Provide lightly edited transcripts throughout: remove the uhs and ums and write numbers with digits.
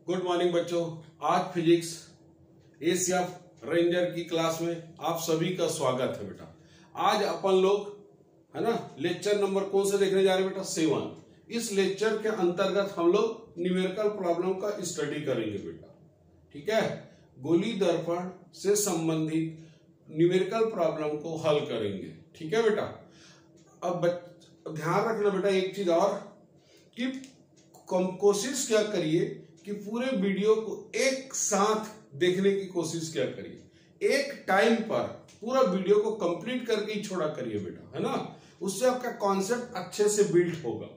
Good morning बच्चों। आज physics ACF ranger की क्लास में आप सभी का स्वागत है बेटा। आज अपन लोग है ना लेक्चर नंबर कौन से देखने जा रहे हैं बेटा? 7। इस लेक्चर के अंतर्गत हम लोग न्यूमेरिकल प्रॉब्लम का स्टडी करेंगे बेटा। ठीक है, गोली दर्पण से संबंधित न्यूमेरिकल प्रॉब्लम को हल करेंगे। ठीक है बेटा। अब ध्यान रखना बेटा एक चीज और कि कोशिश क्या करिए कि पूरे वीडियो को एक साथ देखने की कोशिश क्या करिए। एक टाइम पर पूरा वीडियो को कंप्लीट करके ही छोड़ा करिए बेटा, है ना। उससे आपका कॉन्सेप्ट अच्छे से बिल्ड होगा,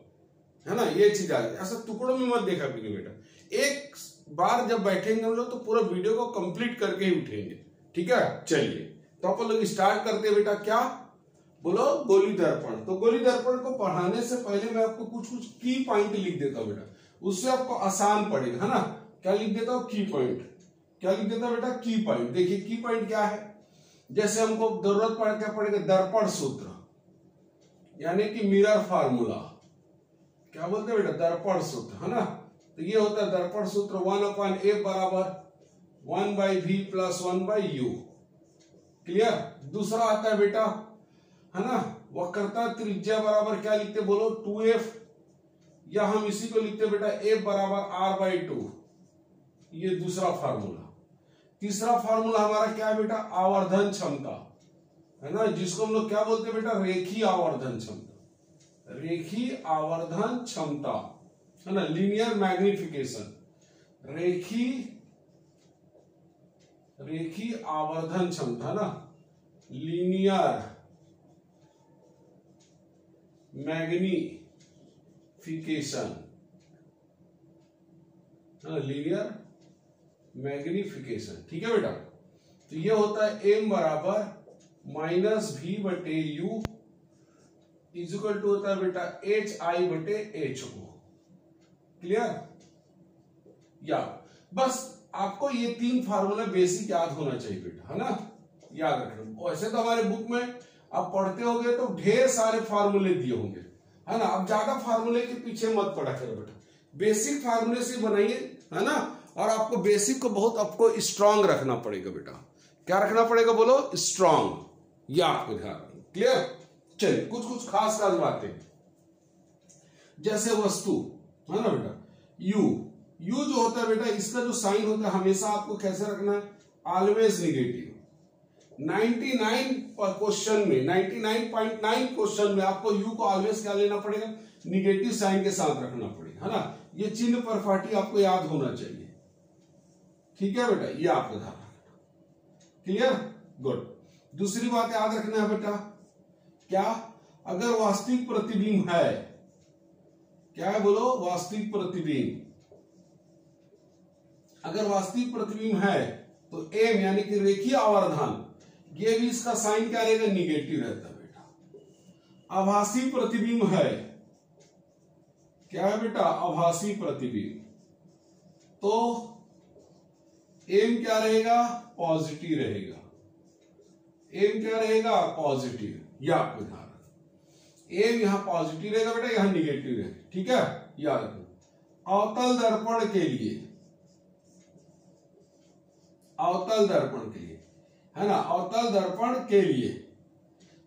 है ना। ये चीज आ गई, ऐसा टुकड़ों में मत देखा करिए बेटा। एक बार जब बैठेंगे हम लोग तो पूरा वीडियो को कंप्लीट करके ही उठेंगे। ठीक है, चलिए तो अपन लोग स्टार्ट करते हैं बेटा। क्या बोलो? गोली दर्पण। तो गोली दर्पण को पढ़ाने से पहले मैं आपको कुछ की पॉइंट लिख देता हूं बेटा, उससे आपको आसान पड़ेगा, है ना। क्या लिख देता हूं? की पॉइंट। क्या लिख देता हूं बेटा? की पॉइंट। देखिए की पॉइंट क्या है। जैसे हमको जरूरत पड़ क्या पड़ेगा? दर्पण सूत्र, यानी कि मिरर फार्मूला। क्या बोलते हैं बेटा? दर्पण सूत्र, है ना। तो ये होता है दर्पण सूत्र 1/f बराबर 1/v + 1/u। क्लियर। दूसरा आता है बेटा, है ना, वक्रता त्रिज्या बराबर क्या लिखते बोलो? 2f, या हम इसी को लिखते बेटा f बराबर r/2। ये दूसरा फार्मूला। तीसरा फार्मूला हमारा क्या है बेटा? आवर्धन क्षमता, है ना, जिसको हम लोग क्या बोलते हैं बेटा? रेखीय आवर्धन क्षमता। रेखीय आवर्धन क्षमता, है ना, लीनियर मैग्निफिकेशन। रेखीय आवर्धन क्षमता, है ना, लीनियर मैग्निफिकेशन, लीनियर मैग्निफिकेशन। ठीक है बेटा। तो ये होता है m बराबर -v/u इक्वल टू होता है बेटा hi/ho। क्लियर। या बस आपको ये 3 फार्मूले बेसिक याद होना चाहिए बेटा, है ना, याद रखना। वैसे तो हमारे बुक में आप पढ़ते होंगे तो ढेर सारे फार्मूले दिए होंगे, है ना। अब ज्यादा फार्मूले के पीछे मत पड़ा करो बेटा, बेसिक फार्मूले से बनाइए, है ना। और आपको बेसिक को बहुत आपको स्ट्रांग रखना पड़ेगा बेटा। क्या रखना पड़ेगा बोलो? स्ट्रांग। ये आपको ध्यान रखना। क्लियर। चलिए कुछ खास बातें, जैसे वस्तु, है ना बेटा, यू जो होता है बेटा, इसका जो साइन होता है हमेशा आपको कैसे रखना है? Always negative. 99 क्वेश्चन में 99.9 क्वेश्चन में आपको यू को ऑलवेज क्या लेना पड़ेगा? निगेटिव साइन के साथ रखना पड़ेगा, है ना। ये चिन्ह पर फाटी आपको याद होना चाहिए। ठीक है बेटा, ये आपको ध्यान रखना। Clear, good. दूसरी बात याद रखना है बेटा, क्या? अगर वास्तविक प्रतिबिंब है, क्या है बोलो? वास्तविक प्रतिबिंब। अगर वास्तविक प्रतिबिंब है तो एम यानी कि रेखीय आवर्धन, ये भी इसका साइन क्या रहेगा? निगेटिव रहता है बेटा। आभासी प्रतिबिंब है, क्या है बेटा? आभासी प्रतिबिंब, तो एम क्या रहेगा? पॉजिटिव रहेगा। एम क्या रहेगा? पॉजिटिव। यह आपको ध्यान रखना। एम यहां पॉजिटिव रहेगा बेटा, यहां निगेटिव रहेगा। ठीक है, याद रखना। अवतल दर्पण के लिए, अवतल दर्पण के लिए, है ना, अवतल दर्पण के लिए,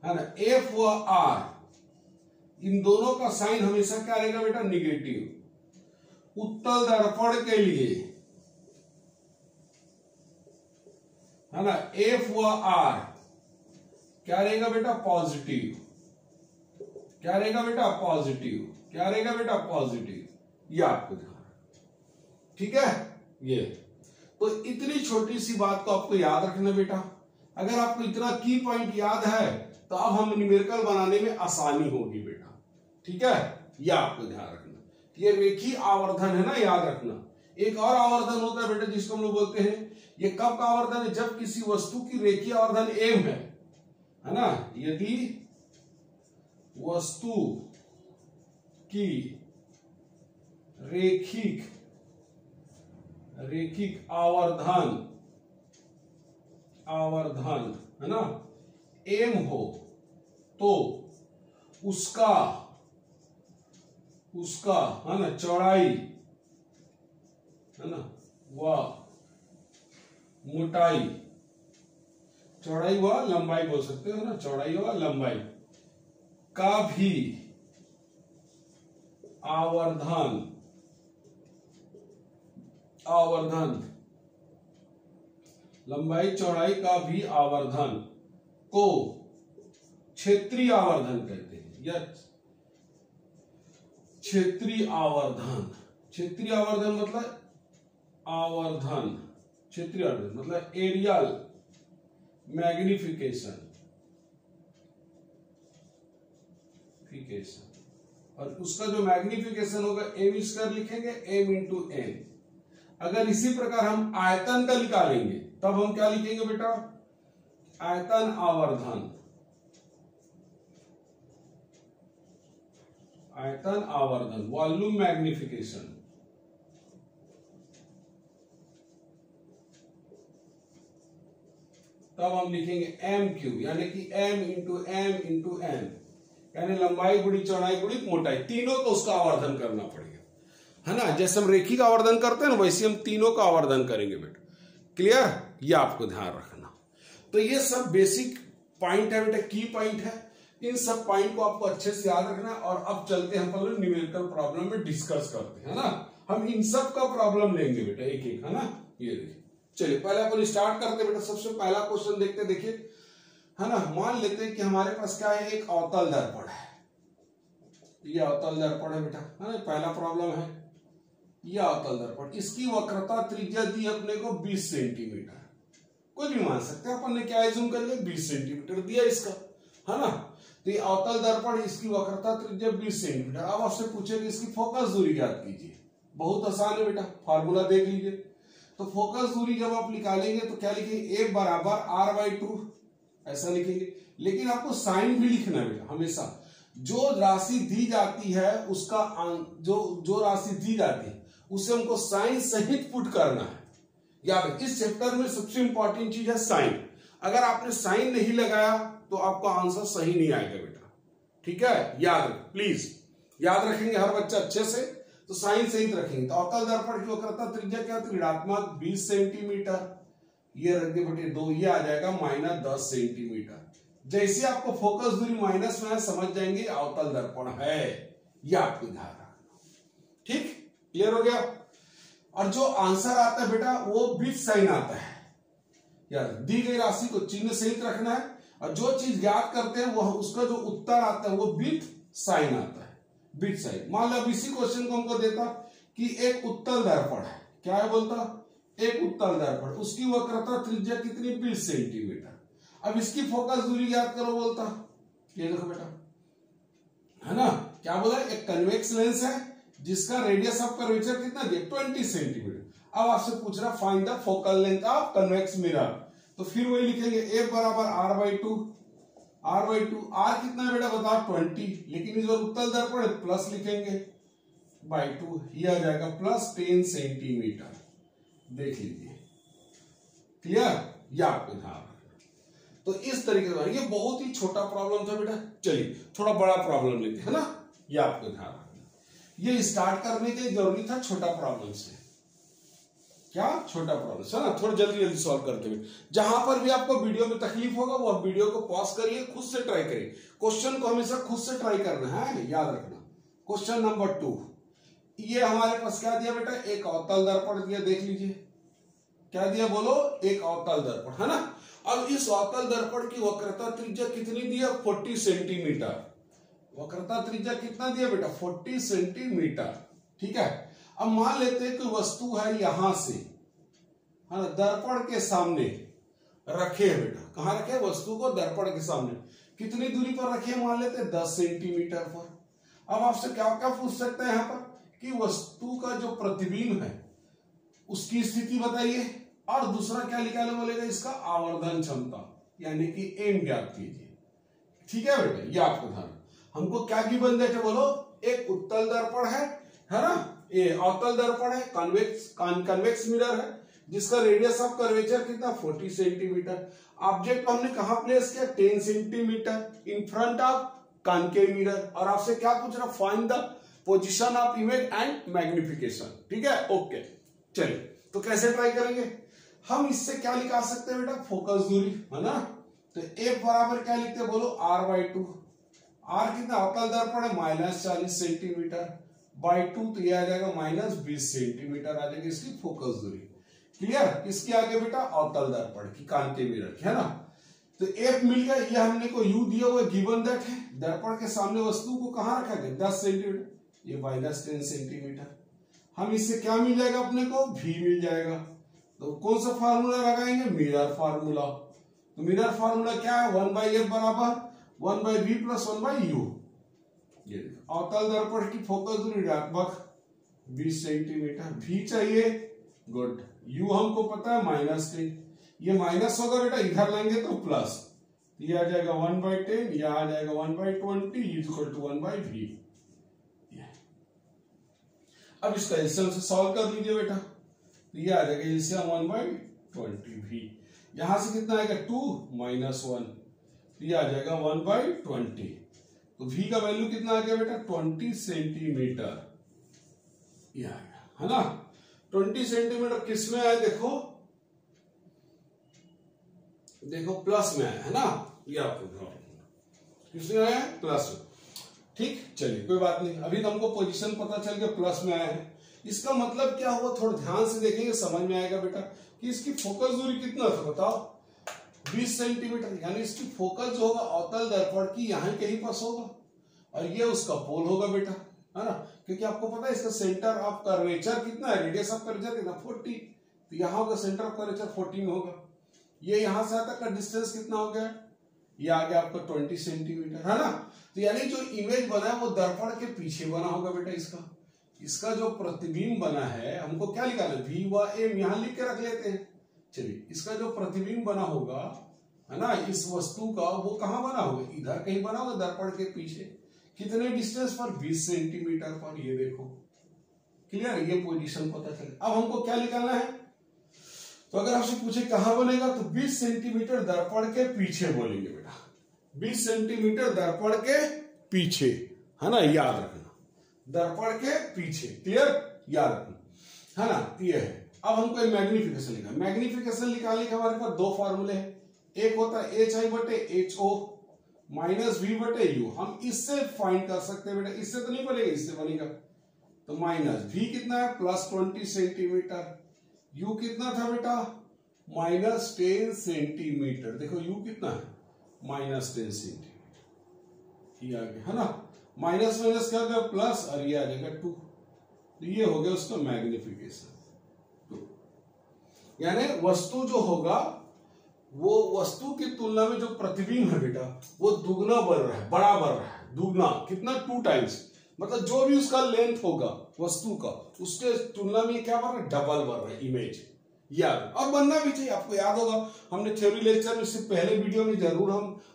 है ना, एफ व आर इन दोनों का साइन हमेशा क्या रहेगा बेटा? निगेटिव। उत्तल दर्पण के लिए, है ना, एफ व आर क्या रहेगा बेटा? पॉजिटिव। क्या रहेगा बेटा? पॉजिटिव। क्या रहेगा बेटा? पॉजिटिव। ये आपको ध्यान। ठीक है, ये तो इतनी छोटी सी बात को आपको याद रखना बेटा। अगर आपको इतना की पॉइंट याद है तो अब हम न्यूमेरिकल बनाने में आसानी होगी बेटा। ठीक है, यह आपको ध्यान रखना। ये रेखीय आवर्धन है ना, याद रखना। एक और आवर्धन होता है बेटा जिसको हम लोग बोलते हैं, ये कब का आवर्धन है? जब किसी वस्तु की रेखीय आवर्धन एम है ना। यदि वस्तु की रेखिक आवर्धन है ना एम हो तो उसका है ना चौड़ाई है ना, व मोटाई, चौड़ाई व लंबाई बोल सकते हो ना, चौड़ाई व लंबाई का भी आवर्धन, आवर्धन, लंबाई चौड़ाई का भी आवर्धन को क्षेत्रीय आवर्धन कहते हैं, या क्षेत्रीय आवर्धन। क्षेत्रीय आवर्धन मतलब आवर्धन, क्षेत्रीय आवर्धन मतलब एरियल मैग्निफिकेशन, और उसका जो मैग्निफिकेशन होगा एम स्क्वायर लिखेंगे, एम इंटू एन। अगर इसी प्रकार हम आयतन का निकालेंगे तब हम क्या लिखेंगे बेटा, आयतन आवर्धन, आयतन आवर्धन वॉल्यूम मैग्निफिकेशन। तब हम लिखेंगे एम क्यू, यानी कि एम इंटू एन, यानी लंबाई गुणी चौड़ाई गुणी मोटाई, तीनों को उसका आवर्धन करना पड़ेगा, है ना। जैसे हम रेखी का आवर्धन करते हैं ना, वैसे हम तीनों का आवर्धन करेंगे बेटा। क्लियर, ये आपको ध्यान रखना। तो ये सब बेसिक पॉइंट है बेटा, की पॉइंट है। इन सब पॉइंट को आपको अच्छे से याद रखना। और अब चलते हैं हम न्यूमेरिकल प्रॉब्लम में डिस्कस करते हैं ना। हम इन सब का प्रॉब्लम लेंगे बेटा एक एक, है ना। ये देखिए, चलिए पहले अपन स्टार्ट करते हैं बेटा। सबसे पहला क्वेश्चन देखते, देखिए, है ना। मान लेते हैं कि हमारे पास क्या है, एक अवतल दर्पण है। ये अवतल दर्पण है बेटा, है ना। पहला प्रॉब्लम है यह अवतल दर्पण, इसकी वक्रता त्रिज्या दी अपने को 20 सेंटीमीटर, कुछ भी मान सकते हैं अपन ने, क्या जूम कर लिया, 20 सेंटीमीटर दिया इसका, है ना। तो ये अवतल दर्पण, इसकी वक्रता त्रिज्या 20 सेंटीमीटर। अब आपसे पूछे कि इसकी फोकस दूरी ज्ञात कीजिए। बहुत आसान है बेटा, फार्मूला देख लीजिए। तो फोकस दूरी जब आप निकालेंगे तो क्या लिखेंगे, ए बराबर r/2 ऐसा लिखेंगे। लेकिन आपको साइन भी लिखना है बेटा हमेशा। जो राशि दी जाती है उसका जो राशि दी जाती है उसे हमको साइन सहित पुट करना है। याद, इस चैप्टर में सबसे इंपॉर्टेंट चीज है साइन। अगर आपने साइन नहीं लगाया तो आपका आंसर सही नहीं आएगा बेटा, ठीक है। याद प्लीज, याद रखेंगे हर बच्चा अच्छे से। तो साइन सहित रखेंगे। तो अवतल दर्पण की वक्रता त्रिज्या क्या थी, ऋणात्मक 20 सेंटीमीटर। ये रख दे बेटे 2, ये आ जाएगा -10 सेंटीमीटर। जैसे आपको फोकस दूरी माइनस में है, समझ जाएंगे अवतल दर्पण है। ये आपको ध्यान रखना, ठीक, क्लियर हो गया। और जो आंसर आता है बेटा वो विथ साइन आता है। यार, दी गई राशि को चिन्ह सहित रखना है, और जो चीज ज्ञात करते हैं वो उसका जो उत्तर आता है वो विथ साइन आता है, विथ साइन। मान लो इसी क्वेश्चन को हमको देता कि एक उत्तल दर्पण है, क्या है बोलता, एक उत्तल दर्पण, उसकी वक्रता त्रिज्या कितनी, 20 सेंटीमीटर। अब इसकी फोकस दूरी ज्ञात करो बोलता। ये देखो बेटा, है ना, क्या बोला, एक कन्वेक्स लेंस है जिसका रेडियस ऑफ कर्वेचर कितना दिया, 20 सेंटीमीटर। अब आपसे पूछ रहा find the focal length of convex mirror. तो फिर वही लिखेंगे, ए बराबर r/2, r कितना है बेटा बता, 20। लेकिन इस बार उत्तल दर्पण है, प्लस लिखेंगे /2, ये आ जाएगा +10 सेंटीमीटर। देख लीजिए, क्लियर, ये आपको ध्यान रखना। तो इस तरीके से, ये बहुत ही छोटा प्रॉब्लम था बेटा। चलिए थोड़ा बड़ा प्रॉब्लम लेते हैं ना, ये आपको ध्यान रखना। ये स्टार्ट करने के लिए जरूरी था छोटा प्रॉब्लम से। क्या छोटा प्रॉब्लम है ना, थोड़ा जल्दी जल्दी सॉल्व करते हुए। जहां पर भी आपको वीडियो में तकलीफ होगा वो आप वीडियो को पॉज करिए, खुद से ट्राई करिए। क्वेश्चन को हमेशा खुद से ट्राई करना है, याद रखना। क्वेश्चन नंबर 2, ये हमारे पास क्या दिया बेटा, एक अवतल दर्पण दिया। देख लीजिए क्या दिया, बोलो, एक अवतल दर्पण, है ना। अब इस अवतल दर्पण की वक्रता त्रिज्या कितनी दिया, 40 सेंटीमीटर। वक्रता त्रिज्या कितना दिया बेटा, 40 सेंटीमीटर, ठीक है। अब मान लेते हैं कि वस्तु है यहां से, है ना, दर्पण के सामने रखे है बेटा। कहां रखे, वस्तु को दर्पण के सामने कितनी दूरी पर रखे, मान लेते हैं 10 सेंटीमीटर पर। अब आपसे क्या क्या पूछ सकते हैं यहां पर कि वस्तु का जो प्रतिबिंब है उसकी स्थिति बताइए, और दूसरा क्या निकाले बोलेगा, इसका आवर्धन क्षमता, यानी कि एम ज्ञात कीजिए, ठीक है बेटा। ये आपको ध्यान, हमको क्या गिवन देते, बोलो, एक उत्तल दर्पण है ना, ये अवतल दर्पण है, कन्वेक्स मिरर है जिसका रेडियस ऑफ कर्वेचर कितना, 40 सेंटीमीटर। ऑब्जेक्ट को हमने कहां प्लेस किया, 10 centimetre in front of concave mirror. और आपसे क्या पूछ रहा, find the position of image and magnification, ठीक है, ओके। चलिए तो कैसे ट्राई करेंगे, हम इससे क्या निकाल सकते हैं बेटा, फोकस दूरी, है ना। तो F बराबर क्या लिखते हैं बोलो, R/2। R कितना अवतल दर्पण है, -40 सेंटीमीटर बाई 2, तो ये आ जाएगा -20 सेंटीमीटर आ जाएगी इसकी फोकस दूरी। क्लियर, किसके आगे बेटा, अवतल दर्पण की, कांति मिरर की, है ना। तो F मिल गया, ये हमने को U दिया हुआ गिवन दैट है, दर्पण के सामने वस्तु को कहां रखा गया, 10 सेंटीमीटर, ये -10 सेंटीमीटर। हम इससे क्या मिल जाएगा अपने को, V मिल जाएगा। तो कौन सा फार्मूला लगाएंगे, मिरर फार्मूला। तो मिरर फार्मूला क्या है, 1/F बराबर 1/V प्लस 1/U। ये अवतल दर्पण की फोकस दूरी ऋणात्मक 20 सेंटीमीटर, V चाहिए, गुड। U हमको पता है -10, ये माइनस होगा बेटा, इधर लेंगे तो प्लस, ये आ जाएगा 1/10, यह आ जाएगा 1/20 इक्वल टू 1/V। अब इसका एलसीएम से सॉल्व कर लीजिए बेटा, तो ये आ जाएगा एलसीएम 1/20V। यहां से कितना आएगा 2 -1, तो ये आ जाएगा 1/20। तो V का वैल्यू कितना आ गया बेटा, 20 सेंटीमीटर, ये आ गया, है ना। 20 सेंटीमीटर किस में आया, देखो देखो प्लस में आया, है ना, ये आपको किसमें आया, प्लस में। ठीक, चलिए कोई बात नहीं, अभी तो हमको पोजीशन पता चल गया, प्लस में आया है। इसका मतलब क्या हुआ, थोड़ा ध्यान से देखेंगे समझ में आएगा बेटा कि इसकी फोकस दूरी कितना था, बताओ 20 सेंटीमीटर, यानी इसकी फोकस जो होगा अवतल दर्पण की यहाँ कहीं पास होगा, और ये उसका पोल होगा बेटा, है ना। क्योंकि आपको पता है इसका सेंटर ऑफ कर्वेचर कितना है, रेडियस ऑफ कर्वेचर कितना, 40, तो यहाँ होगा सेंटर ऑफ कर्वेचर 40 में होगा। ये यहां से तक का डिस्टेंस कितना हो गया, ये आ गया आपका 20 सेंटीमीटर, है ना। तो यानी जो इमेज बना है वो दर्पण के पीछे बना होगा बेटा, इसका जो प्रतिबिंब बना है, हमको क्या लिखना है, V व M यहां लिख के रख लेते हैं। चलिए, इसका जो प्रतिबिंब बना होगा, है ना, इस वस्तु का, वो कहां बना होगा, इधर कहीं बना होगा दर्पण के पीछे। कितने डिस्टेंस पर, 20 सेंटीमीटर पर, ये देखो। क्लियर, ये पोजीशन पता चले। अब हमको क्या निकालना है, तो अगर आपसे पूछे कहां बनेगा, तो 20 सेंटीमीटर दर्पण के पीछे बोलेंगे बेटा, 20 सेंटीमीटर दर्पण के पीछे, है ना, याद रखना, दर्पण के पीछे। क्लियर, याद रखना, है ना। ये है। अब हमको मैग्निफिकेशन लिखा, मैग्निफिकेशन निकालने के हमारे पास दो फार्मूले हैं, एक होता है HI/HO -V/U। हम इससे फाइंड कर सकते हैं बेटा, इससे तो नहीं बनेगा, इससे बनेगा। तो -V कितना है, +20 सेंटीमीटर, U कितना था बेटा, -10 सेंटीमीटर। देखो U कितना है, -10 सेंटीमीटर, ये आ गया, है ना। माइनस माइनस क्या गया, प्लस, और ये आ जाएगा 2। तो ये हो गया उसका मैग्निफिकेशन 2। यानी वस्तु जो होगा, वो वस्तु की तुलना में जो प्रतिबिंब है बेटा, वो दुगना बढ़ रहा है, बड़ा बढ़ रहा है, दुगना कितना, 2 टाइम्स। मतलब जो भी उसका लेंथ होगा वस्तु का, उसके तुलना में क्या बढ़ रहा है, डबल बढ़ रहा है इमेज। याद, और बनना भी चाहिए। आपको याद होगा, हमने थ्योरी लेक्चर में से पहले वीडियो में जरूर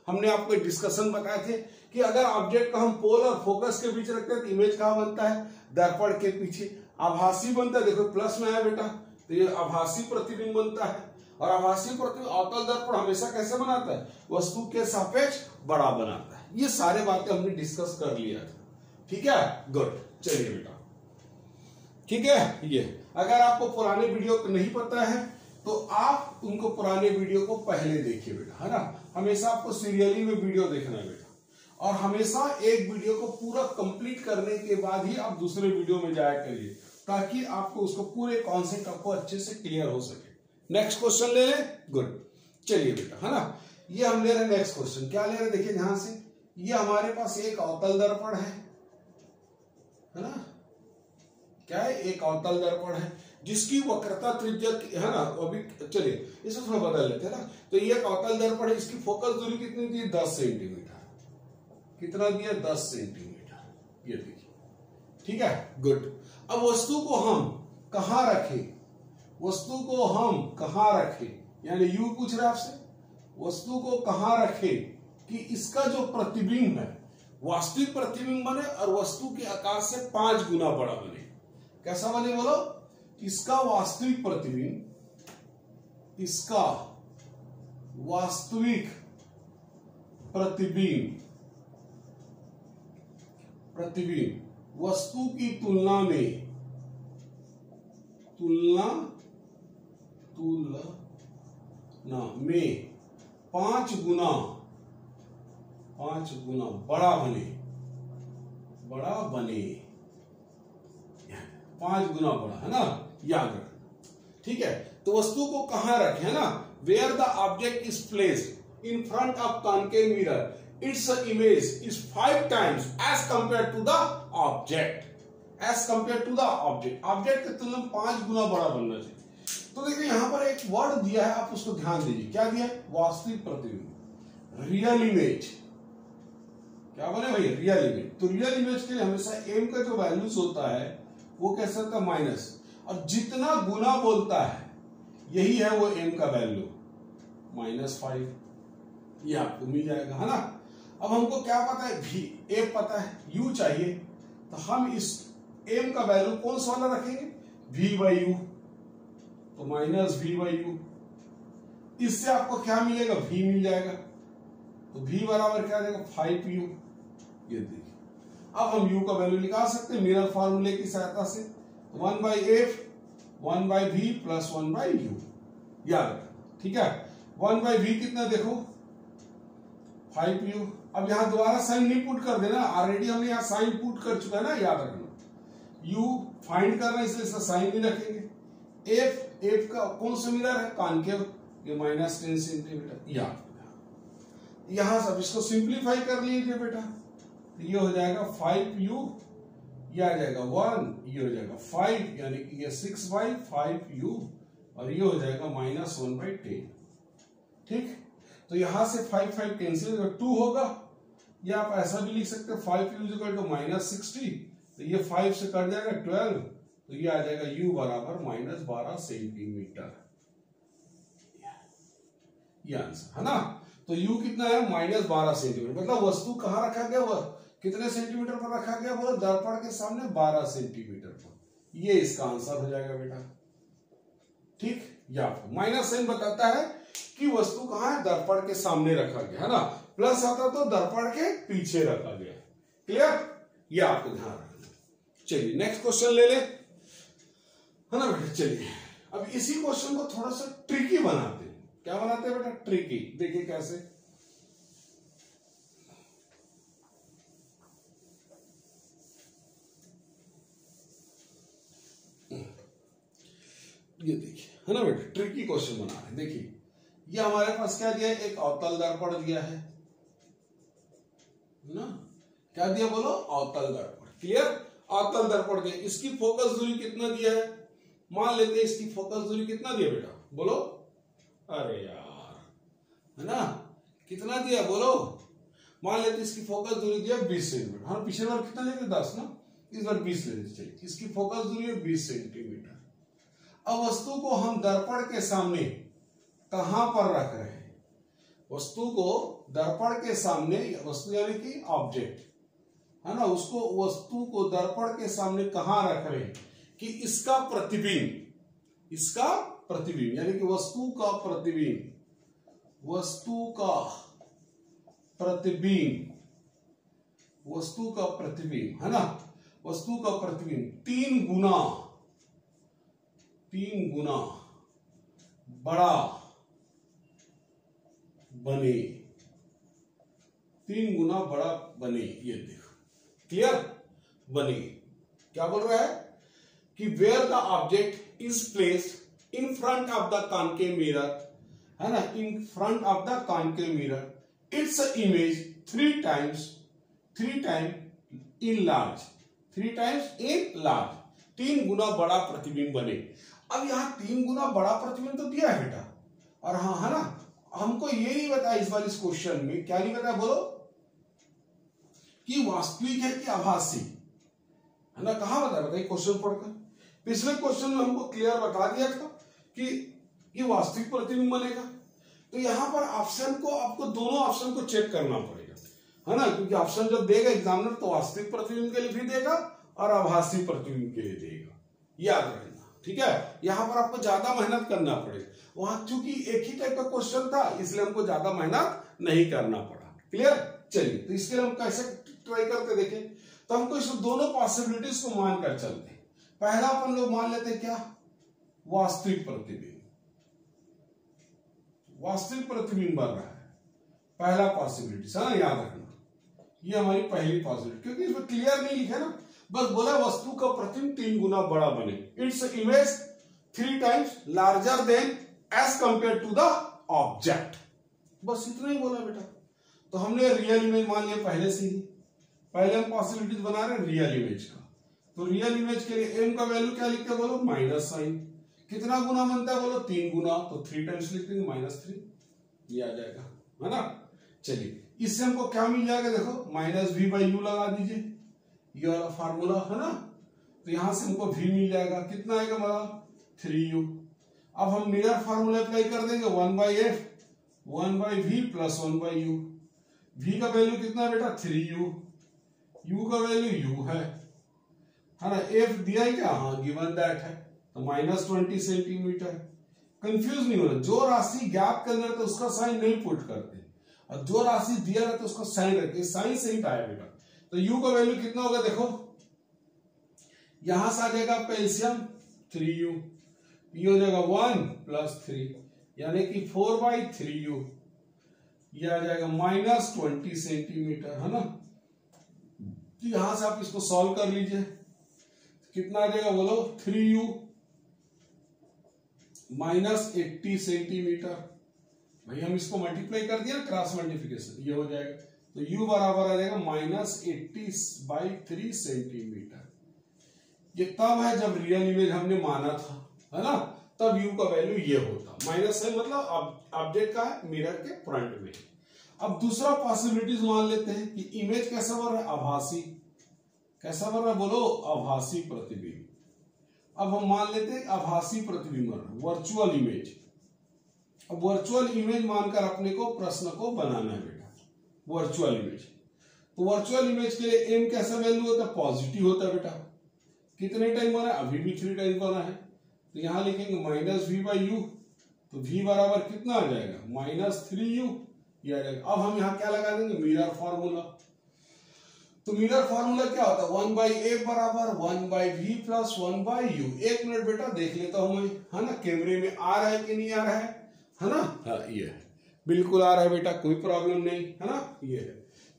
हमने आपको डिस्कशन बताए थे कि अगर ऑब्जेक्ट को हम पोल और फोकस के बीच रखते हैं तो इमेज कहां बनता है, दर्पण के पीछे। आभासी बनता है, देखो प्लस में आया बेटा, तो ये आभासी प्रतिबिंब बनता है। और आभासी प्रतिबिंब अवतल दर्पण हमेशा कैसे बनाता है, वस्तु के सापेक्ष बड़ा बनाता है। ये सारे बातें हमने डिस्कस कर लिया था, ठीक है, गुड। चलिए बेटा, ठीक है। ये अगर आपको पुराने वीडियो को नहीं पता है तो आप उनको पुराने वीडियो को पहले देखिए बेटा, है ना। हमेशा आपको सीरियली में वीडियो देखना है बेटा, और हमेशा एक वीडियो को पूरा कंप्लीट करने के बाद ही आप दूसरे वीडियो में जाया करिए, ताकि आपको उसको पूरे कॉन्सेप्ट आपको अच्छे से क्लियर हो सके। नेक्स्ट क्वेश्चन ले लें, गुड। चलिए बेटा, है ना, ये हम ले रहे हैं नेक्स्ट क्वेश्चन। क्या ले रहे हैं, देखिए ध्यान से, ये हमारे पास एक अवतल दर्पण है ना, क्या है, एक अवतल दर्पण है जिसकी वक्रता त्रिज्या है ना। अभी चलिए इसे थोड़ा बदल लेते हैं ना। तो ये एक अवतल दर्पण है, इसकी फोकस दूरी कितनी दी, 10 सेंटीमीटर। कितना दिया, 10 सेंटीमीटर, ये देखिए, ठीक है, गुड। अब वस्तु को हम कहां रखें, वस्तु को हम कहां रखें, यानी यू पूछ रहा है आपसे, वस्तु को कहां रखें कि इसका जो प्रतिबिंब है, वास्तविक प्रतिबिंब बने और वस्तु के आकार से 5 गुना बड़ा बने। कैसा बने बोलो, इसका वास्तविक प्रतिबिंब, इसका वास्तविक प्रतिबिंब वस्तु की तुलना तुलना में 5 गुना बड़ा बने 5 गुना बड़ा, है ना, याद रखना। ठीक है, तो वस्तु को कहां रखें, है ना, where the object is placed in front of concave mirror its image is 5 times as compare to the object, object की तुलना में 5 गुना बड़ा बनना चाहिए। तो देखिए यहां पर एक वर्ड दिया है, आप उसको ध्यान दीजिए, क्या दिया है, वास्तविक प्रतिबिंब, रियल इमेज। क्या बने भाई, रियल इमेज। तो रियल इमेज के लिए हमेशा एम का जो वैल्यूज होता है वो कैसे होता है, माइनस, और जितना गुना बोलता है यही है वो एम का वैल्यू, -5, ये आपको मिल जाएगा, है ना। अब हमको क्या पता है, भी एम पता है, यू चाहिए, तो हम इस एम का वैल्यू कौन सा वाला रखेंगे, v/u, तो -v/u। इससे आपको क्या मिलेगा, v मिल जाएगा, तो v बराबर क्या देगा, 5u। ये देखिए, अब हम u का वैल्यू निकाल सकते हैं मिरर फार्मूले की सहायता से, 1/f 1/v प्लस 1/u, याद रखना। ठीक है, 1/v कितना देखो, 5u। अब यहां दोबारा साइन नहीं पुट कर देना, ऑलरेडी हमने यहां साइन पुट कर चुका है ना, याद रखना। u फाइंड करना इसलिए इसका साइन नहीं रखेंगे। f का कौन सा मिरर है, कॉनकेव, ये -10 सेंटीमीटर, याद रखना। यहां सब इसको सिंप्लीफाई कर लीजिए बेटा, तो ये हो जाएगा 5u, ये आ जाएगा 1, ये हो जाएगा 5, यानी कि ये 6/5u, और ये हो जाएगा -1/10। ठीक, तो यहां से 5 कैंसिल, 2 होगा, या आप ऐसा भी लिख सकते हैं 5u = -60, तो ये 5 से कट जाएगा 12, तो ये आ जाएगा u बराबर -12 सेंटीमीटर, ये आंसर है ना। तो u कितना है, -12 सेंटीमीटर, मतलब वस्तु कहां रखा गया, वह कितने सेंटीमीटर पर रखा गया, बोलो दर्पण के सामने 12 सेंटीमीटर पर, ये इसका आंसर हो जाएगा बेटा। ठीक, या माइनस साइन बताता है कि वस्तु कहां है, दर्पण के सामने रखा गया, है ना, प्लस आता तो दर्पण के पीछे रखा गया। क्लियर, ये आपको ध्यान रखना। चलिए नेक्स्ट क्वेश्चन ले ले, है ना बेटा। चलिए अब इसी क्वेश्चन को थोड़ा सा ट्रिकी बनाते हैं। क्या बनाते हैं बेटा, ट्रिकी। देखिए कैसे, ये देखिए, है ना बेटा, ट्रिकी क्वेश्चन बना रहे हैं। देखिए ये हमारे पास क्या दिया है, एक अवतल दर्पण दिया है ना, क्या दिया बोलो, अवतल दर्पण। क्लियर, अवतल दर्पण दिया, इसकी फोकस दूरी कितना दिया है, मान लेते हैं इसकी फोकस दूरी कितना दिया बेटा, बोलो, अरे यार, है ना, कितना दिया बोलो, मान लेते इसकी फोकस दूरी दिया 20 सेंटीमीटर, हाँ पिछले बार कितना लेते 10 ना, इस बार 20 लेने चाहिए। इसकी फोकस दूरी है 20 सेंटीमीटर। अब वस्तु को हम दर्पण के सामने कहां पर रख रहे हैं, वस्तु को दर्पण के सामने, वस्तु यानी कि ऑब्जेक्ट, है ना, उसको वस्तु को दर्पण के सामने कहां रख रहे हैं कि इसका प्रतिबिंब यानी कि वस्तु का प्रतिबिंब, है ना, वस्तु का प्रतिबिंब 3 गुना बड़ा बने, 3 गुना बड़ा बने, ये देखो, क्लियर, बने। क्या बोल रहा है कि where the object is placed in front of the concave mirror, है ना, in front of the concave mirror its image 3 times in large, 3 गुना बड़ा प्रतिबिंब बने। अब यहां 3 गुना बड़ा प्रतिबिंब तो दिया है बेटा, और हाँ, है ना, हमको ये नहीं बताया इस बार इस क्वेश्चन में, क्या नहीं बताया बोलो, कि वास्तविक है कि आभासी, है ना, कहां बताया क्वेश्चन पढ़कर। पिछले क्वेश्चन में हमको क्लियर बता दिया था कि ये वास्तविक प्रतिबिंब बनेगा, तो यहां पर ऑप्शन को, आपको दोनों ऑप्शन को चेक करना पड़ेगा, है ना, क्योंकि ऑप्शन जब देगा एग्जामिनर तो वास्तविक प्रतिबिंब के लिए भी देगा और आभासी प्रतिबिंब के लिए देगा, याद रखना। ठीक है, यहां पर आपको ज्यादा मेहनत करना पड़ेगा, वहां चूंकि एक ही टाइप का क्वेश्चन था इसलिए हमको ज्यादा मेहनत नहीं करना पड़ा। क्लियर, चलिए तो इसके लिए हम कैसे ट्राई करके देखें, तो हमको इस दोनों पॉसिबिलिटीज को मानकर चलते हैं। पहला अपन लोग मान लेते हैं क्या, वास्तविक प्रतिबिंब, वास्तविक प्रतिबिंब बन रहा है, पहला पॉसिबिलिटी है ना, याद रखना ये हमारी पहली पॉसिबिलिटी, क्योंकि इसमें क्लियर नहीं लिखा ना, बस बोला वस्तु का प्रतिबिंब 3 गुना बड़ा बने, its image 3 times larger than as compare to the object, बस इतना ही बोला बेटा। तो हमने रियल इमेज मान लिया पहले से ही, पहले हम पॉसिबिलिटीज बना रहे हैं रियल इमेज का, तो रियल इमेज के लिए एम का वैल्यू क्या लिखते हैं बोलो, माइनस साइन, कितना गुना बनता है बोलो, 3 गुना, तो 3 टाइम्स लिख देंगे -3, ये आ जाएगा, है ना। चलिए इससे हमको क्या मिल जाएगा, देखो -v/u लगा दीजिए, ये वाला फार्मूला है ना, तो यहां से हमको v मिल जाएगा, कितना आएगा हमारा 3u। अब हम मिरर फार्मूला अप्लाई कर देंगे, 1/f 1/v plus 1/u, v का वैल्यू कितना बेटा 3u, u का वैल्यू u है ना, f दिया है क्या, हाँ गिवन दैट है, तो -20 सेंटीमीटर। कंफ्यूज नहीं होना, जो राशि गैप के अंदर तो उसका साइन नहीं पुट करते, और जो राशि दिया रहता है उसका साइन रखते, साइन से ही आया बेटा। तो u का वैल्यू कितना होगा, देखो यहां से आ जाएगा आपका एलसीएम 3u, ये हो जाएगा 1 + 3 यानी कि 4/3u, ये आ जाएगा -20 सेंटीमीटर, है ना। तो यहां से आप इसको सॉल्व कर लीजिए, कितना आ जाएगा बोलो, 3u -80 सेंटीमीटर, भाई हम इसको मल्टीप्लाई कर दिया क्रॉस मल्टीप्लिकेशन, ये हो जाएगा, तो u बराबर आ जाएगा -80/3 सेंटीमीटर। ये तब है जब रियल इमेज हमने माना था, है ना, तब u का वैल्यू ये होता, माइनस है मतलब ऑब्जेक्ट का है मिरर के फ्रंट में। अब दूसरा पॉसिबिलिटीज मान लेते हैं कि इमेज कैसा बन रहा है, आभासी, कैसा बन रहा है बोलो, आभासी प्रतिबिंब। अब हम मान लेते हैं आभासी प्रतिबिंब बन रहा है, वर्चुअल इमेज। अब वर्चुअल इमेज मानकर अपने को प्रश्न को बनाना है बेटा, वर्चुअल इमेज। तो वर्चुअल इमेज के लिए एम कैसा वैल्यू होता है, पॉजिटिव होता है बेटा। कितने टाइम बना है, अभी भी 3 टाइम बना है, तो यहां लिखेंगे -v/u, तो v बराबर कितना आ जाएगा, -3u, ये आ जाएगा। अब हम यहाँ क्या लगा देंगे, मिरर फार्मूला। तो मिरर फार्मूला क्या होता है, 1/f बराबर 1/v प्लस 1/u। 1 मिनट बेटा देख लेता हूं मैं, है ना, कैमरे में आ रहा है कि नहीं आ रहा है ना, हाँ ये है, बिल्कुल आ रहा है बेटा, कोई प्रॉब्लम नहीं, है ना, ये है।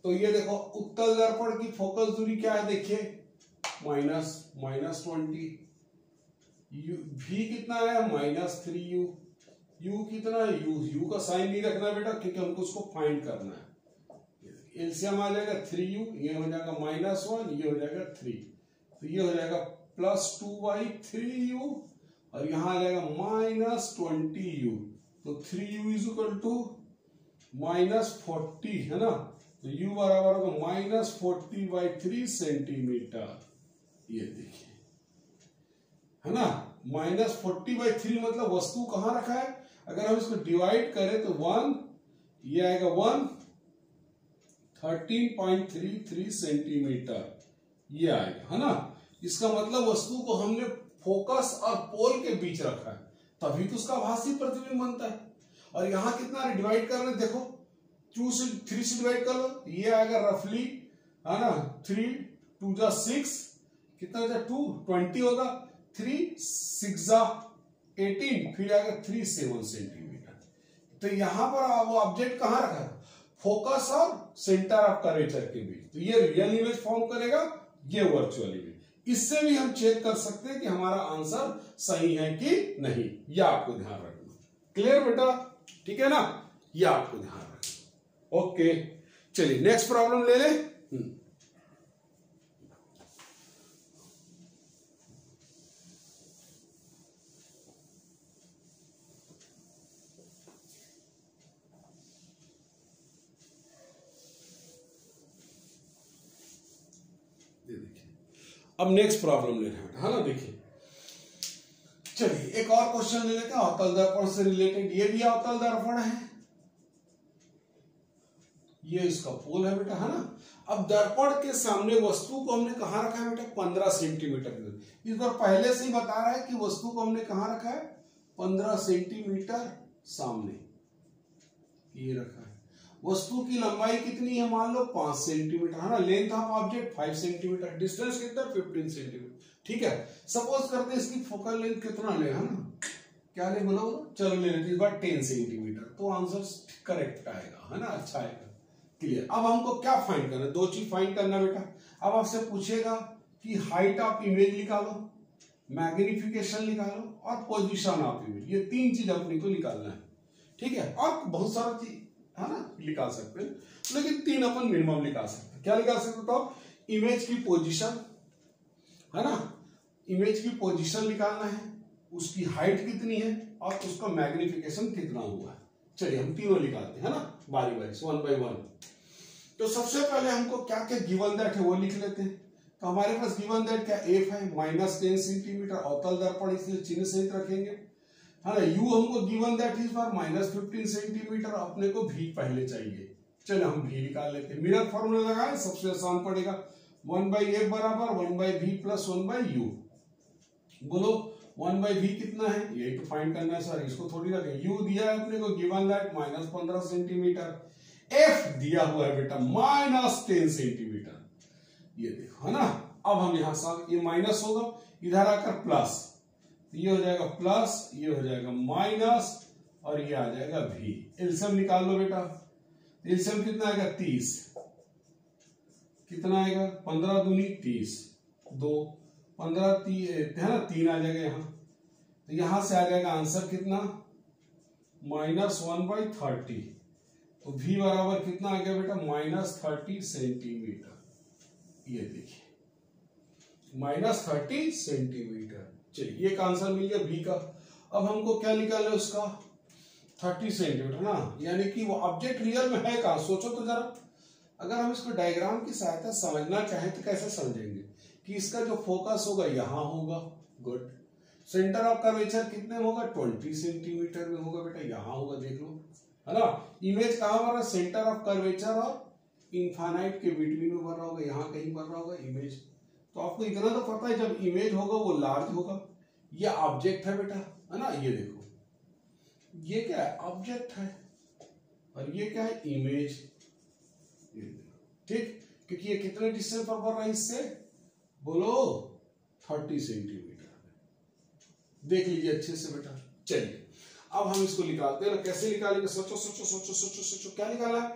तो ये देखो उत्तल दर्पण की फोकस दूरी क्या है, देखिए -20, v कितना है -3u, u कितना है, u का साइन नहीं रखना बेटा, क्योंकि हमको उसको फाइंड करना है। एलसीएम आ जाएगा 3u, ये हो जाएगा -1, ये हो जाएगा 3, तो ये हो जाएगा +2/3u, और यहां आ जाएगा -20u, तो 3u = -40, है ना, तो u बराबर होगा -40/3 सेंटीमीटर, ये देखिए, है ना, -40/3 मतलब वस्तु कहां रखा है, अगर हम इसको डिवाइड करें तो 1, ये आएगा 1 13.33 सेंटीमीटर, ये आएगा, है ना। इसका मतलब वस्तु को हमने फोकस और पोल के बीच रखा है, तभी तो उसका आभासी प्रतिबिंब बनता है। और यहां कितना डिवाइड कर रहे हैं, देखो 2 से 3 से डिवाइड कर लो, ये आएगा रफली, है ना, 3 2 जा 6, कितना हो जाए 2 20 होगा, 3 6 जा 18, फिर आएगा 3 7 सेंटीमीटर। तो यहां पर वो ऑब्जेक्ट कहां रखा है, फोकस और सेंटर ऑफ कर्वेचर के बीच, तो ये रियल इमेज फॉर्म करेगा, ये वर्चुअल इमेज। इससे भी हम चेक कर सकते हैं कि हमारा आंसर सही है कि नहीं, यह आपको ध्यान रखना। क्लियर बेटा, ठीक है ना, यह आपको ध्यान रखना। ओके चलिए नेक्स्ट प्रॉब्लम ले ले। अब नेक्स्ट प्रॉब्लम ले रहे हैं, है ना, देखिए चलिए एक और क्वेश्चन ले लेते हैं अवतल दर्पण से रिलेटेड। ये भी अवतल दर्पण है, ये इसका पोल है बेटा, है ना। अब दर्पण के सामने वस्तु को हमने कहां रखा है बेटा, 15 सेंटीमीटर। इस बार पहले से ही बता रहा है कि वस्तु को हमने कहां रखा है, 15 सेंटीमीटर सामने, ये रखा है। वस्तु की लंबाई कितनी है, मान लो 5 सेंटीमीटर, है ना। Length of object 5 centimetre, distance कितना 15 सेंटीमीटर। ठीक है, सपोज करते हैं इसकी फोकल लेंथ कितना ले, है ना, क्या ले बोलो, चलो ले लेते इस बार 10 सेंटीमीटर, तो आंसर करेक्ट आएगा, है ना, अच्छा आएगा। क्लियर। अब हमको क्या फाइंड करना है, दो चीज फाइंड करना बेटा। अब आपसे पूछेगा कि हाइट ऑफ इमेज निकालो, मैग्निफिकेशन निकालो और पोजीशन ऑफ इमेज, ये तीन चीज अपने को निकालना है, ठीक है। और बहुत सारा चीज है ना निकाल सकते हैं, लेकिन तीन अपन मिनिमम निकाल सकते हैं। क्या निकाल सकते हो, तो इमेज की पोजीशन, है ना, इमेज की पोजीशन निकालना है, उसकी हाइट कितनी है और उसका मैग्निफिकेशन कितना हुआ है। चलिए हम तीनों निकालते हैं, है ना, बारी बारी से, वन बाय वन। तो सबसे पहले हमको क्या क्या गिवन दैट है वो लिख लेते हैं। तो हमारे पास गिवन दैट क्या एफ है -10 सेंटीमीटर, अवतल दर्पण इसलिए चिन्ह सहित रखेंगे, है ना। यू हमको गिवन दैट इस बार -15 सेंटीमीटर, अपने को भी पहले चाहिए। चलो हम भी निकाल लेते हैं, मिरर फॉर्मूला लगाए, सबसे आसान पड़ेगा, 1/f बराबर 1/v प्लस 1/u। बोलो 1/v कितना है, यही तो फाइंड करना है सर, इसको थोड़ी रखें। u दिया है अपने को गिवन दैट -15 सेंटीमीटर, f दिया हुआ है बेटा -10 सेंटीमीटर, ये देखो, है ना। अब हम यहां से ये माइनस होगा, इधर आकर प्लस, ये हो जाएगा प्लस, ये हो जाएगा माइनस और ये आ जाएगा भी। एलसीएम निकाल लो बेटा, एलसीएम कितना आएगा 30, कितना आएगा 15 दूनी 30, 2 15 है ना, 3 आ जाएगा यहाँ, तो यहां से आ जाएगा आंसर कितना -1/30। तो v बराबर कितना आ गया बेटा -30 सेंटीमीटर, ये देखिए -30 सेंटीमीटर। चलिए एक आंसर मिल गया v का। अब हमको क्या निकालना है उसका 30 सेंटीमीटर ना, यानी कि वो ऑब्जेक्ट रियल में है कहां, सोचो तो जरा। अगर हम इसको डायग्राम की सहायता समझना चाहें तो कैसे समझेंगे कि इसका जो फोकस होगा यहां होगा, गुड। सेंटर ऑफ कर्वेचर कितने में होगा 20 सेंटीमीटर में होगा बेटा, यहां होगा, देख लो, है ना। इमेज कहां बन रहा है, सेंटर ऑफ कर्वेचर और इनफाइनाइट के बिटवीन में बन रहा होगा, यहां कहीं बन रहा होगा इमेज। तो आपको इतना तो पता है जब इमेज होगा वो लार्ज होगा। ये ऑब्जेक्ट है बेटा, है ना, ये देखो, ये क्या है ऑब्जेक्ट है और ये क्या है इमेज, ठीक, क्योंकि ये कितने डिस्टेंस पर बन रहा है इससे, बोलो 30 सेंटीमीटर। देख लीजिए अच्छे से बेटा। चलिए अब हम इसको निकालते हैं ना, कैसे निकालेंगे, सोचो सोचो सोचो सोचो सोचो, क्या निकालना है,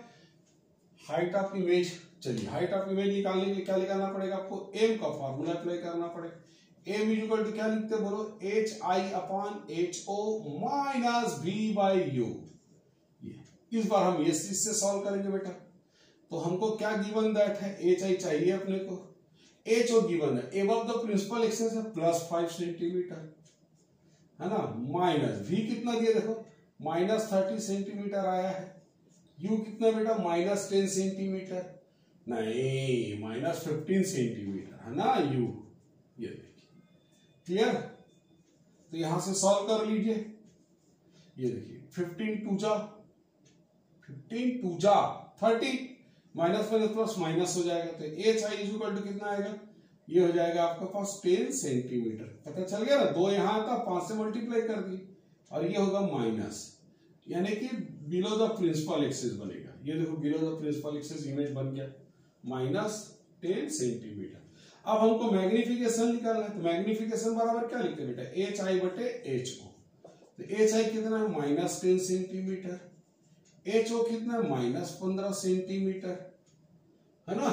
हाइट ऑफ इमेज। चलिए हाइट ऑफ इमेज निकालने के लिए क्या निकालना पड़ेगा आपको, एम का फॉर्मूला अप्लाई करना पड़ेगा। एम इक्वल टू क्या लिखते हैं, बोलो HI/HO - V/U। इस बार हम ये चीज से सॉल्व करेंगे बेटा। तो हमको क्या गिवन दैट है, HI चाहिए अपने को, HO गिवन है, एबव द प्रिंसिपल एक्सिस है +5 सेंटीमीटर, है ना, माइनस v कितना दिया देखो -30 सेंटीमीटर आया है, u कितना बेटा -10 सेंटीमीटर, नहीं -15 सेंटीमीटर, है ना u, ये देखिए क्लियर। तो यहां से सॉल्व कर लीजिए, ये देखिए 15 2 जा 30, माइनस माइनस प्लस माइनस हो जाएगा, तो HI इक्वल टू कितना आएगा, ये हो जाएगा आपका पास 10 सेंटीमीटर। पता चल गया ना, 2 यहाँ था, 5 से मल्टीप्लाई कर दी और ये होगा माइनस, यानी कि बिलो द प्रिंसिपल एक्सिस बनेगा। ये देखो below the principal axis image बन गया -10 सेंटीमीटर। अब हमको मैग्निफिकेशन निकालना है, तो मैग्निफिकेशन बराबर क्या लिखते हैं बेटा HI/HO। तो HI कितना है -10 सेंटीमीटर, HO कितना है -15 सेंटीमीटर, है ना,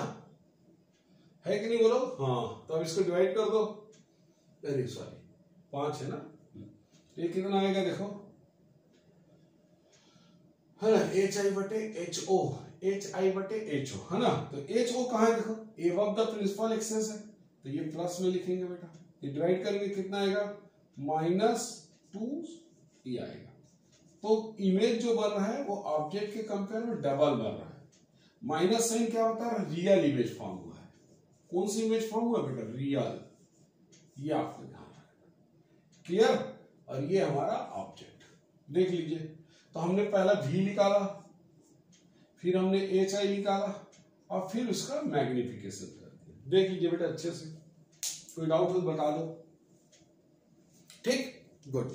है कि नहीं बोलो, हाँ। तो अब इसको डिवाइड कर दो, अरे सॉरी 5 है ना, ये कितना आएगा देखो, है ना, HI/HO, HI/HO, है ना। तो HO कहाँ है देखो, एबव द प्रिंसिपल एक्सिस है, तो ये प्लस में लिखेंगे बेटा, ये डिवाइड करेंगे कितना आएगा -2 ये आएगा। तो इमेज जो बन रहा है वो ऑब्जेक्ट के कंपेयर में डबल बन रहा है। माइनस साइन क्या होता है, रियल इमेज फॉर्म हुआ है। कौन सी इमेज फॉर्म हुआ बेटा, रियल, ये आपको ध्यान रखना, क्लियर। और ये हमारा ऑब्जेक्ट, देख लीजिए। तो हमने पहला v निकाला, फिर हमने HI निकाला और फिर उसका मैग्निफिकेशन कर दिया। देख लीजिए बेटा अच्छे से, कोई डाउट हो तो बता दो, ठीक, गुड।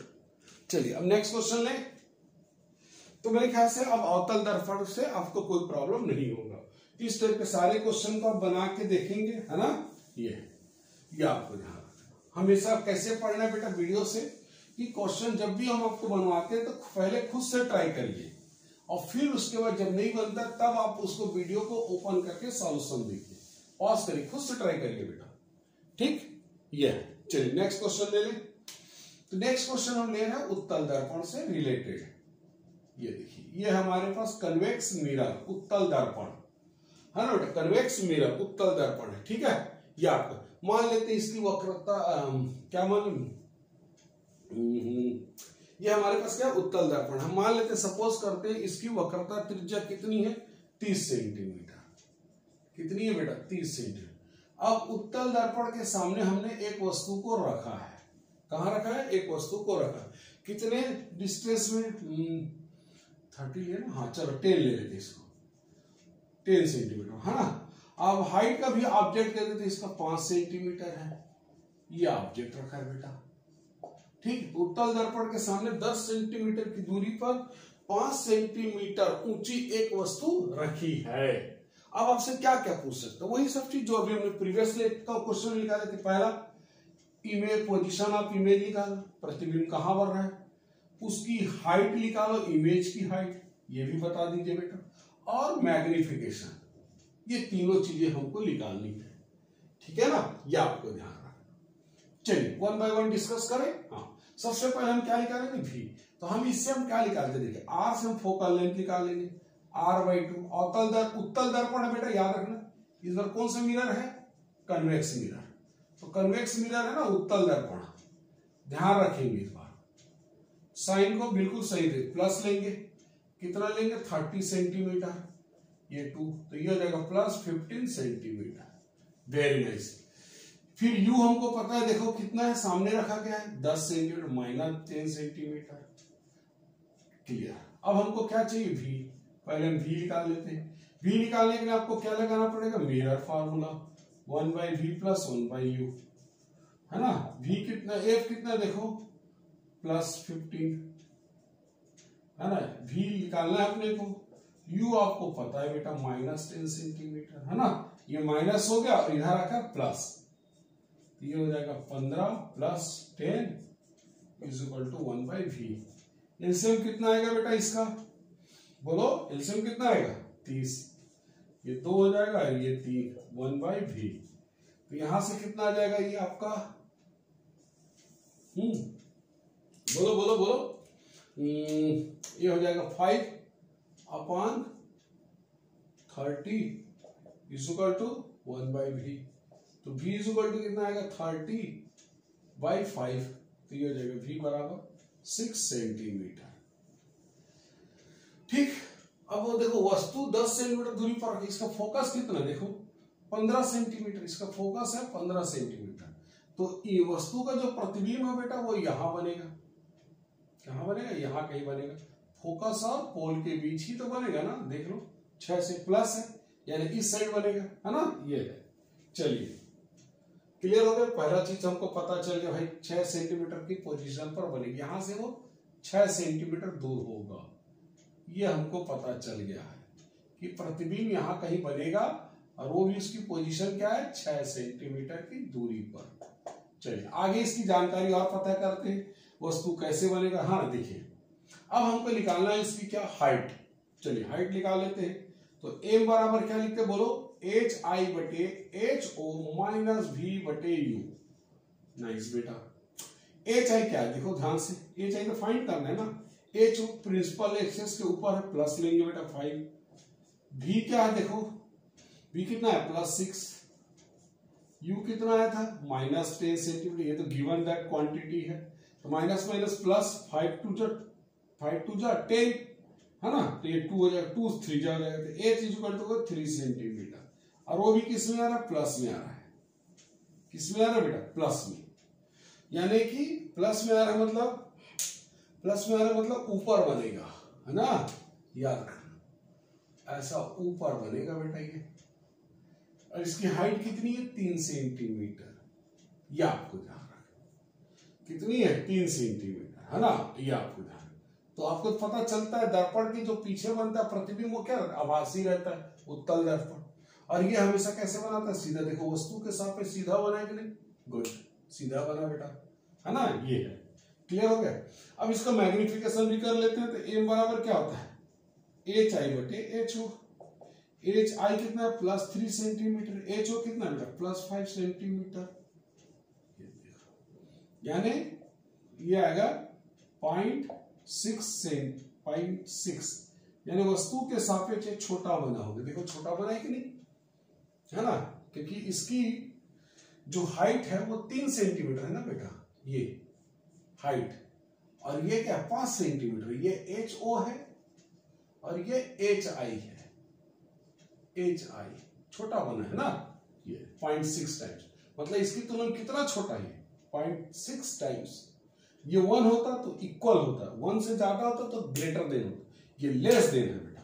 चलिए अब नेक्स्ट क्वेश्चन ले। तो मेरे ख्याल से अब अवतल दर्पण से आपको कोई प्रॉब्लम नहीं होगा। इस टाइप के सारे क्वेश्चन को आप बना के देखेंगे, है ना, ये आपको ध्यान रखना। हमेशा कैसे पढ़ना है बेटा, वीडियो से, कि क्वेश्चन जब भी हम आपको बनवाते हैं तो पहले खुद से ट्राई करिए और फिर उसके बाद जब नहीं बनता तब आप उसको वीडियो को ओपन करके सॉल्यूशन देखिए, पॉज करिए, खुद से ट्राई करिए बेटा, ठीक। ये चलिए नेक्स्ट क्वेश्चन ले लें। तो नेक्स्ट क्वेश्चन हम ले रहे हैं उत्तल दर्पण से रिलेटेड। ये देखिए, ये हमारे पास कन्वेक्स मिरर उत्तल दर्पण है ना बेटा, कन्वेक्स मिरर उत्तल दर्पण है, ठीक है। ये आपको मान लेते हैं इसकी वक्रता क्या मान, ये हमारे पास क्या उत्तल दर्पण हम मान लेते हैं, सपोज करते हैं इसकी वक्रता त्रिज्या कितनी है 30 सेंटीमीटर, कितनी है बेटा 30 सेंटीमीटर। अब उत्तल दर्पण के सामने हमने एक वस्तु को रखा है, कहां रखा है, एक वस्तु को रखा, कितने डिस्टेंस में 30 है ना, हाँ चलो 10 ले लेते इसको, 10 सेंटीमीटर है ना। अब हाइट का भी ऑब्जेक्ट दे देते, इसका 5 सेंटीमीटर है, ये ऑब्जेक्ट रखा है बेटा, ठीक। उत्तल दर्पण के सामने 10 सेंटीमीटर की दूरी पर 5 सेंटीमीटर ऊंची एक वस्तु रखी है। अब आपसे क्या क्या पूछ सकते हो, वही सब चीज जो अभी हमने प्रीवियसली का क्वेश्चन निकाले थे। पहला इमेज, पोजीशन ऑफ इमेज निकालो, प्रतिबिंब कहां बन रहा है, उसकी हाइट निकालो, इमेज की हाइट, ये भी बता दीजिए बेटा, और मैग्निफिकेशन, ये तीनों चीजें हमको निकालनी है, ठीक है ना, ये आपको ध्यान रखना। चलिए 1 बाय 1 डिस्कस करें। हाँ, सबसे पहले हम क्या निकालेंगे, भी, तो हम इससे हम क्या निकालते, देखिए आर से हम फोकल लेंथ निकाल लेंगे, r/2। उत्तल दर्पण है बेटा, याद रखना, इस बार कौन सा मिरर है, कन्वेक्स मिरर, तो कन्वेक्स मिरर है ना उत्तल दर्पण, ध्यान रखेंगे इस बार, साइन को बिल्कुल सही दे, प्लस लेंगे, कितना लेंगे 30 सेंटीमीटर, ये 2, तो ये हो जाएगा प्लस 15 सेंटीमीटर, वेरी नाइस। फिर u हमको पता है, देखो कितना है, सामने रखा गया है 10 सेंटीमीटर माइनस 10 सेंटीमीटर, क्लियर। अब हमको क्या चाहिए, v, पहले हम v निकाल लेते हैं। v निकालने के लिए आपको क्या लगाना पड़ेगा, मिरर फार्मूला, 1/v + 1/u, है ना। v कितना, f कितना देखो प्लस 15, है ना। v निकालना है अपने को, u आपको पता है बेटा -10 सेंटीमीटर, है ना, ये माइनस हो गया और इधर आकर प्लस, ये हो जाएगा 15 + 10 = 1/v। एलसीएम कितना आएगा बेटा इसका, बोलो एलसीएम कितना आएगा 30, ये 2 हो जाएगा, ये 3, 1/v, तो यहां से कितना आ जाएगा ये आपका, बोलो बोलो बोलो, ये हो जाएगा 5/30 = 1/v, तो v = कितना आएगा 30/5, तो ये हो जाएगा v = 6 सेंटीमीटर, ठीक। अब वो देखो वस्तु 10 सेंटीमीटर दूरी पर रखी, इसका फोकस कितना देखो 15 सेंटीमीटर, इसका फोकस है 15 सेंटीमीटर, तो ये वस्तु का जो प्रतिबिंब है बेटा वो यहां बनेगा, कहां बनेगा, यहां कहीं बनेगा, फोकस और पोल के बीच ही तो बनेगा ना, देख लो 6 से प्लस है, यानी इस साइड बनेगा, है ना, ये है। चलिए क्लियर हो गया, पहला चीज हमको पता चल गया भाई 6 सेंटीमीटर की पोजीशन पर बनेगी, यहां से वो 6 सेंटीमीटर दूर होगा, ये हमको पता चल गया है कि प्रतिबिंब यहां कहीं बनेगा और वो भी उसकी पोजीशन क्या है 6 सेंटीमीटर की दूरी पर। चलिए आगे इसकी जानकारी और पता करते हैं, वस्तु कैसे बनेगा। हाँ देखिए, अब हमको निकालना है इसकी क्या हाइट, चलिए हाइट निकाल लेते हैं। तो m बराबर क्या लिखते बोलो, HI/HO - V/U। नाइस बेटा, HI क्या है देखो ध्यान से, HI तो फाइंड करना है ना, H प्रिंसिपल एक्सेस के ऊपर है, प्लस लेंगे बेटा 5। V क्या है देखो, V कितना है +6, U कितना आया था -10 सेंटीमीटर, ये तो गिवन दैट क्वांटिटी है, तो माइनस माइनस प्लस 5 2 जा 10, है ना, तो ये 2 हो जाएगा, 2 3 जा जाएगा, तो H = 3 सेंटीमीटर, और वो भी किस में आ रहा है, प्लस में आ रहा है, किस में आ रहा है बेटा, प्लस में, यानी कि प्लस में आ रहा है मतलब, प्लस में आ रहा है मतलब ऊपर बनेगा, है ना, याद रखना ऐसा ऊपर बनेगा बेटा ये, और इसकी हाइट कितनी है 3 सेंटीमीटर, ये आपको ध्यान रखना, कितनी है 3 सेंटीमीटर, है ना, ये आपको ध्यान, तो आपको पता चलता है दर्पण की जो पीछे बनता है प्रतिबिंब वो क्या आभासी रहता है, उत्तल दर्पण, और ये हमेशा कैसे बनाता है, सीधा, देखो वस्तु के साथ सीधा बना है कि नहीं, गुड, सीधा बना बेटा, है ना, ये है। क्लियर हो गया। अब इसका मैग्निफिकेशन भी कर लेते हैं, तो एम बराबर क्या होता है, एच आई बटे एच ओ। एच आई कितना है, +3 सेंटीमीटर, एच ओ कितना है बेटा, +5 सेंटीमीटर। यानी ये आएगा 0.6 यानी वस्तु के सापेक्ष एक छोटा बना होगा। देखो छोटा बना है कि नहीं, है ना, क्योंकि इसकी जो हाइट है वो 3 सेंटीमीटर है ना बेटा, ये हाइट, और ये क्या 5 सेंटीमीटर। ये एच ओ है और ये एच आई है, एच आई छोटा बना है ना, ये 0.6 टाइम्स, मतलब इसकी तुलना में कितना छोटा है, 0.6 टाइम्स। ये 1 होता तो इक्वल होता, 1 से ज्यादा होता तो ग्रेटर देन होता, ये लेस देन है बेटा,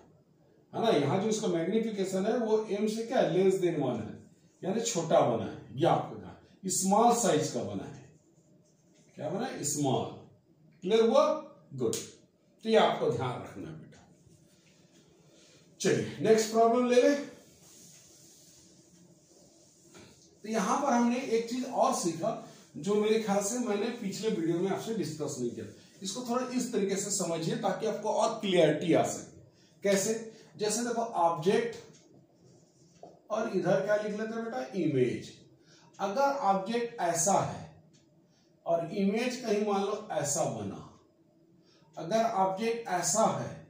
है ना। यहाँ जो इसका मैग्निफिकेशन है वो m से क्या लेस देन 1 है, यानी छोटा बना है। ये आपको स्मॉल साइज का बना है, क्या बना है, स्मॉल। क्लियर हुआ, गुड। तो ये आपको ध्यान रखना बेटा। चलिए नेक्स्ट प्रॉब्लम ले ले। तो यहां पर हमने एक चीज और सीखा जो मेरे ख्याल से मैंने पिछले वीडियो में आपसे डिस्कस नहीं किया। इसको थोड़ा इस तरीके से समझिए ताकि आपको और क्लियरिटी आ सके। कैसे, जैसे देखो ऑब्जेक्ट और इधर क्या लिख लेते हैं बेटा, इमेज। अगर ऑब्जेक्ट ऐसा है और इमेज कहीं मान लो ऐसा बना, अगर ऑब्जेक्ट ऐसा है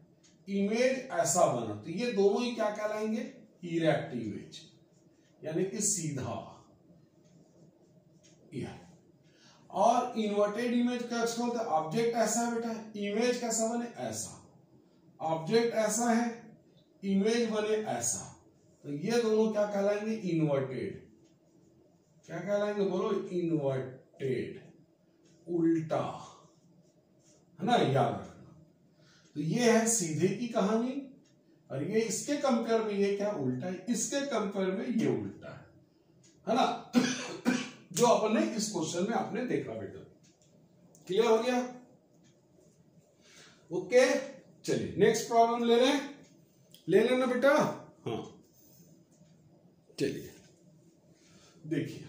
इमेज ऐसा बना, तो ये दोनों ही क्या कहलाएंगे, इरेक्ट इमेज, यानी कि सीधा। यह और इन्वर्टेड इमेज कैसे होता है, ऑब्जेक्ट ऐसा है बेटा, इमेज कैसा बने, ऐसा। ऑब्जेक्ट ऐसा है, इमेज बने ऐसा, तो ये दोनों क्या कहलाएंगे, इन्वर्टेड। क्या कहलाएंगे बोलो, इन्वर्टेड, उल्टा, है ना, याद रखना। तो ये है सीधे की कहानी, और ये इसके कंपेयर में ये क्या उल्टा है, इसके कंपेयर में ये उल्टा है ना। जो अपन ने इस क्वेश्चन में आपने देखा बेटा। क्लियर हो गया, ओके। चलिए नेक्स्ट प्रॉब्लम ले लेना बेटा। हाँ चलिए देखिए,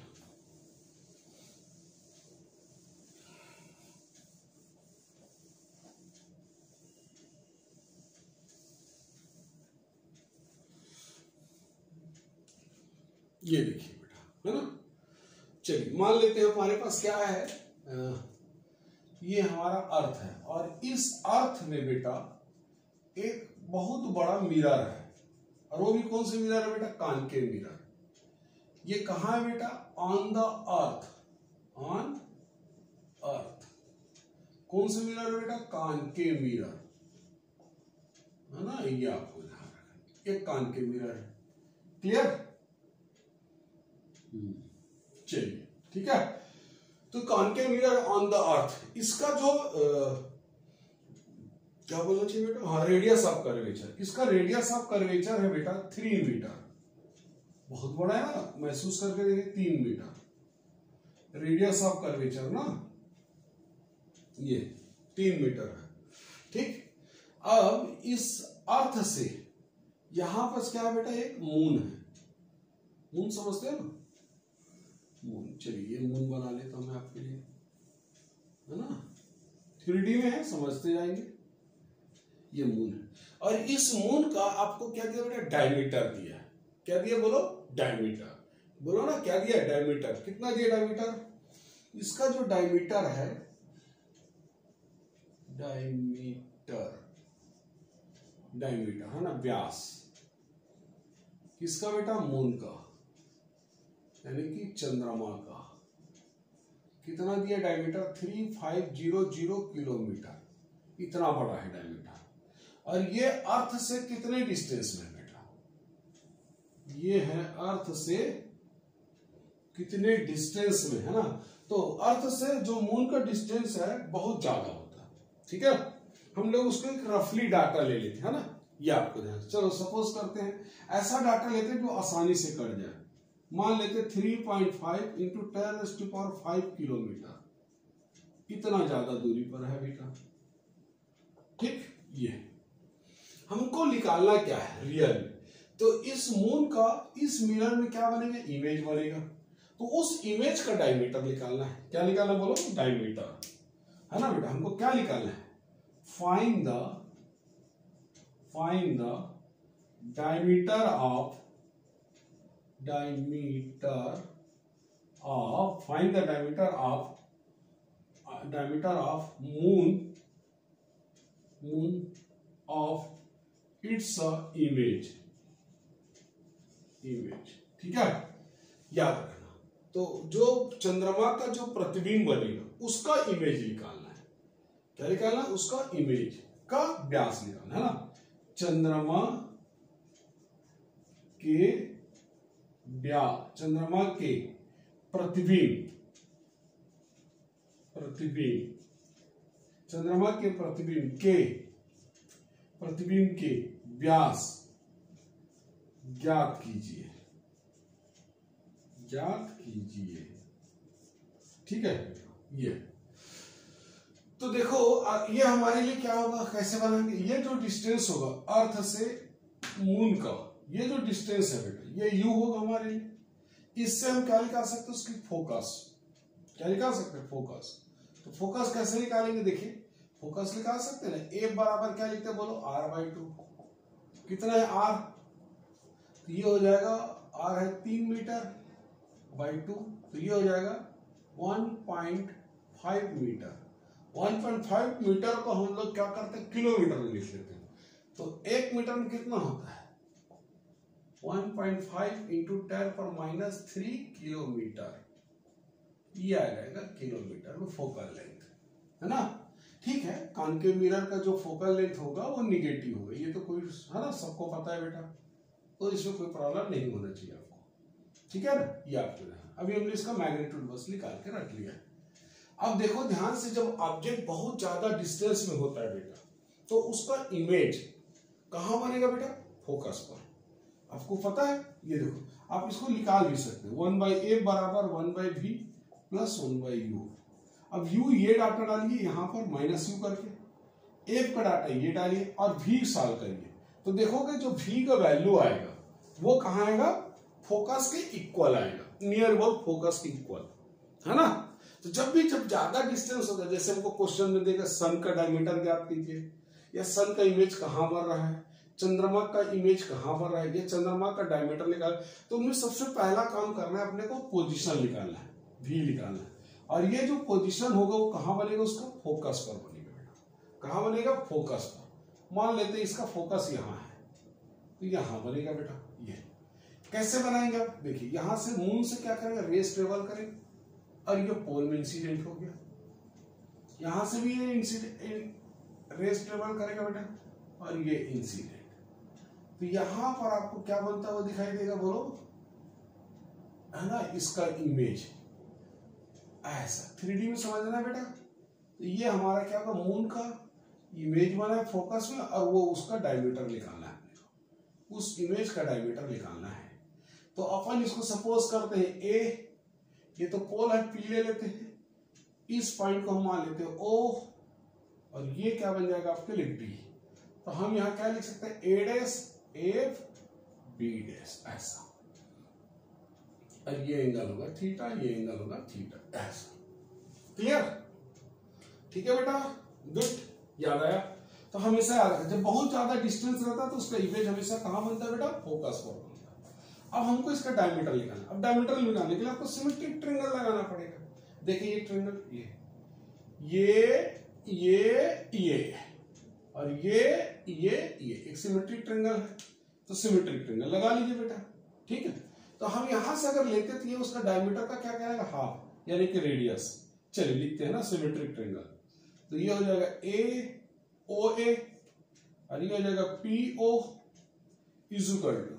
ये देखिए बेटा, है ना। चलिए मान लेते हैं हमारे पास क्या है, ये हमारा अर्थ है, और इस अर्थ में बेटा एक बहुत बड़ा मिरर है, और वो भी कौन से मिरर है बेटा, कॉनकेव मिरर। ये कहां है बेटा, on the earth, on earth. कौन से मिरर है बेटा, कॉनकेव मिरर, है ना, ये आपको ध्यान रखना, एक कॉनकेव मिरर है। क्लियर, चलिए ठीक है। तो concave mirror on the earth, इसका जो क्या बोलना चाहिए बेटा, हाँ, रेडियस ऑफ कर्वेचर। इसका रेडियस ऑफ कर्वेचर है बेटा 3 मीटर। बहुत बड़ा है ना, महसूस करके देखिए, 3 मीटर रेडियस ऑफ कर्वेचर ना, ये 3 मीटर है। ठीक, अब इस अर्थ से यहां पर क्या है बेटा, एक मून है। मून समझते हैं ना, मून। चलिए ये मून बना लेता हूं मैं आपके लिए, है ना, 3D में है, समझते जाएंगे। ये मून है, और इस मून का आपको क्या दिया बेटा, डायमीटर दिया है। क्या दिया बोलो, डायमीटर। बोलो ना क्या दिया, डायमीटर। कितना दिया डायमीटर, इसका जो डायमीटर है, डायमीटर है ना, व्यास किसका बेटा, मून का, यानी कि चंद्रमा का। कितना दिया डायमीटर, 3500 किलोमीटर, इतना बड़ा है डायमीटर। और ये अर्थ से कितने डिस्टेंस में बेटा, ये है अर्थ से कितने डिस्टेंस में, है ना। तो अर्थ से जो मून का डिस्टेंस है बहुत ज्यादा होता है। ठीक है, हम लोग उसको एक रफली डाटा ले लेते हैं ना, ये आपको ध्यान। चलो सपोज करते हैं ऐसा डाटा लेते हैं जो आसानी से कट जाए। मान लेते 3.5 इंटू 10⁵ किलोमीटर, इतना ज्यादा दूरी पर है बेटा। ठीक, ये हमको निकालना क्या है, रियल। तो इस मून का इस मिरर में क्या बनेगा, इमेज बनेगा। तो उस इमेज का डायमीटर निकालना है। क्या निकालना बोलो? डायमीटर, है ना बेटा। हमको क्या निकालना है? Find the diameter of moon of its image. ठीक है, याद रखना। तो जो चंद्रमा का जो प्रतिबिंब बनेगा उसका इमेज निकालना है। क्या निकालना? उसका इमेज का व्यास निकालना है ना। चंद्रमा के प्रतिबिंब चंद्रमा के प्रतिबिंब के व्यास ज्ञात कीजिए। ठीक है, ये तो देखो ये हमारे लिए क्या होगा, कैसे बनाएंगे? ये जो डिस्टेंस होगा अर्थ से मून का, ये जो डिस्टेंस है बेटा, ये यू होगा हमारे लिए। इससे हम क्या निकाल सकते हैं? उसकी फोकस। क्या निकाल सकते हैं? फोकस। तो फोकस कैसे निकालेंगे? देखिए, फोकस निकाल सकते हैं ना। ए बराबर क्या लिखते हैं बोलो? r/2। कितना है r? तो ये हो जाएगा, r है 3 मीटर बाई 2, तो ये हो जाएगा 1.5 मीटर। 1.5 मीटर को हम लोग क्या करते हैं? किलोमीटर में लिख लेते हैं। तो 1 मीटर में कितना होता है? 1.5 इंटू 10⁻³ किलोमीटर। ये आ जाएगा किलोमीटर में फोकल लेंथ, है ना। ठीक है, कॉनकेव मिरर का जो फोकल लेंथ होगा वो निगेटिव होगा। ये तो कोई, है ना, सबको पता है बेटा, तो इसमें कोई प्रॉब्लम नहीं होना चाहिए आपको। ठीक है ना, ये आपको अभी हमने इसका मैग्नीट्यूड बस निकाल के रख लिया है। अब देखो ध्यान से, जब ऑब्जेक्ट बहुत ज्यादा डिस्टेंस में होता है बेटा, तो उसका इमेज कहां बनेगा बेटा? फोकस पर। आपको पता है, ये देखो आप इसको निकाल भी सकते हैं। 1/a बराबर 1/v प्लस 1/u। अब u ये डाटा डालिए यहाँ पर माइनस यू करके, a का डाटा ये डालिए और v सॉल्व करिए, तो देखोगे जो v का वैल्यू आएगा वो कहाँ आएगा? फोकस के इक्वल आएगा, नियर अबाउट फोकस के इक्वल, है ना। तो जब ज्यादा डिस्टेंस होगा, जैसे हमको क्वेश्चन में देगा सन का डायमीटर ज्ञात कीजिए, या सन का इमेज कहाँ बन रहा है, चंद्रमा का इमेज कहाँ बन रहा है, ये चंद्रमा का डायमीटर निकाल, तो उनमें सबसे पहला काम करना है अपने को पोजीशन निकालना है, v निकालना है। और ये जो पोजीशन होगा वो कहाँ बनेगा? उसका फोकस पर बनेगा बेटा। कहाँ बनेगा? फोकस पर। मान लेते हैं इसका फोकस यहाँ है, तो यहाँ बनेगा बेटा। ये कैसे बनाएंगे आप? देखिए, यहां से मून से क्या करेंगे? रेस ट्रेवल करेंगे, और ये पोल में इंसिडेंट हो गया। यहां से भी ये इंसिडेंट रेस ट्रेवल करेगा बेटा, और ये इंसिडेंट। तो यहां पर आपको क्या बनता है वो दिखाई देगा, बोलो, है ना, इसका इमेज ऐसा 3D में समझना बेटा। तो ये हमारा क्या होगा? मून का इमेज बना है फोकस में, और वो उसका डायमीटर निकालना है, उस इमेज का डायमीटर निकालना है। तो अपन इसको सपोज करते हैं ए, ये तो पोल है, पी ले लेते हैं, इस पॉइंट को हम मान लेते हैं ओ, और ये क्या बन जाएगा आपके लिए बी। तो हम यहां क्या लिख सकते हैं? ए डैश एफ बी डैश, ऐसा। और ये एंगल होगा थीटा, ये एंगल होगा थीटा, ऐसा। क्लियर? ठीक है बेटा, गुड, याद आया। तो हमेशा याद रखें, जब बहुत ज्यादा डिस्टेंस रहता है तो उसका इमेज हमेशा कहां बनता है बेटा? फोकस पर बनता है। अब हमको इसका डायमीटर निकालना। अब डायमीटर निकालने के लिए आपको सिमेट्रिक ट्रायंगल लगाना पड़ेगा। देखिए ये ट्रायंगल, ये और ये एक सिमेट्रिक ट्रायंगल है, तो सिमेट्रिक ट्रायंगल लगा लीजिए बेटा। ठीक है, तो हम यहां से अगर लेते थे उसका डायमीटर का क्या कहलाएगा? हाफ, यानी कि रेडियस। चलिए लिखते हैं ना सिमेट्रिक ट्रायंगल। तो ये हो जाएगा ए ओ ए, और ये हो जाएगा पी ओ इक्वल टू,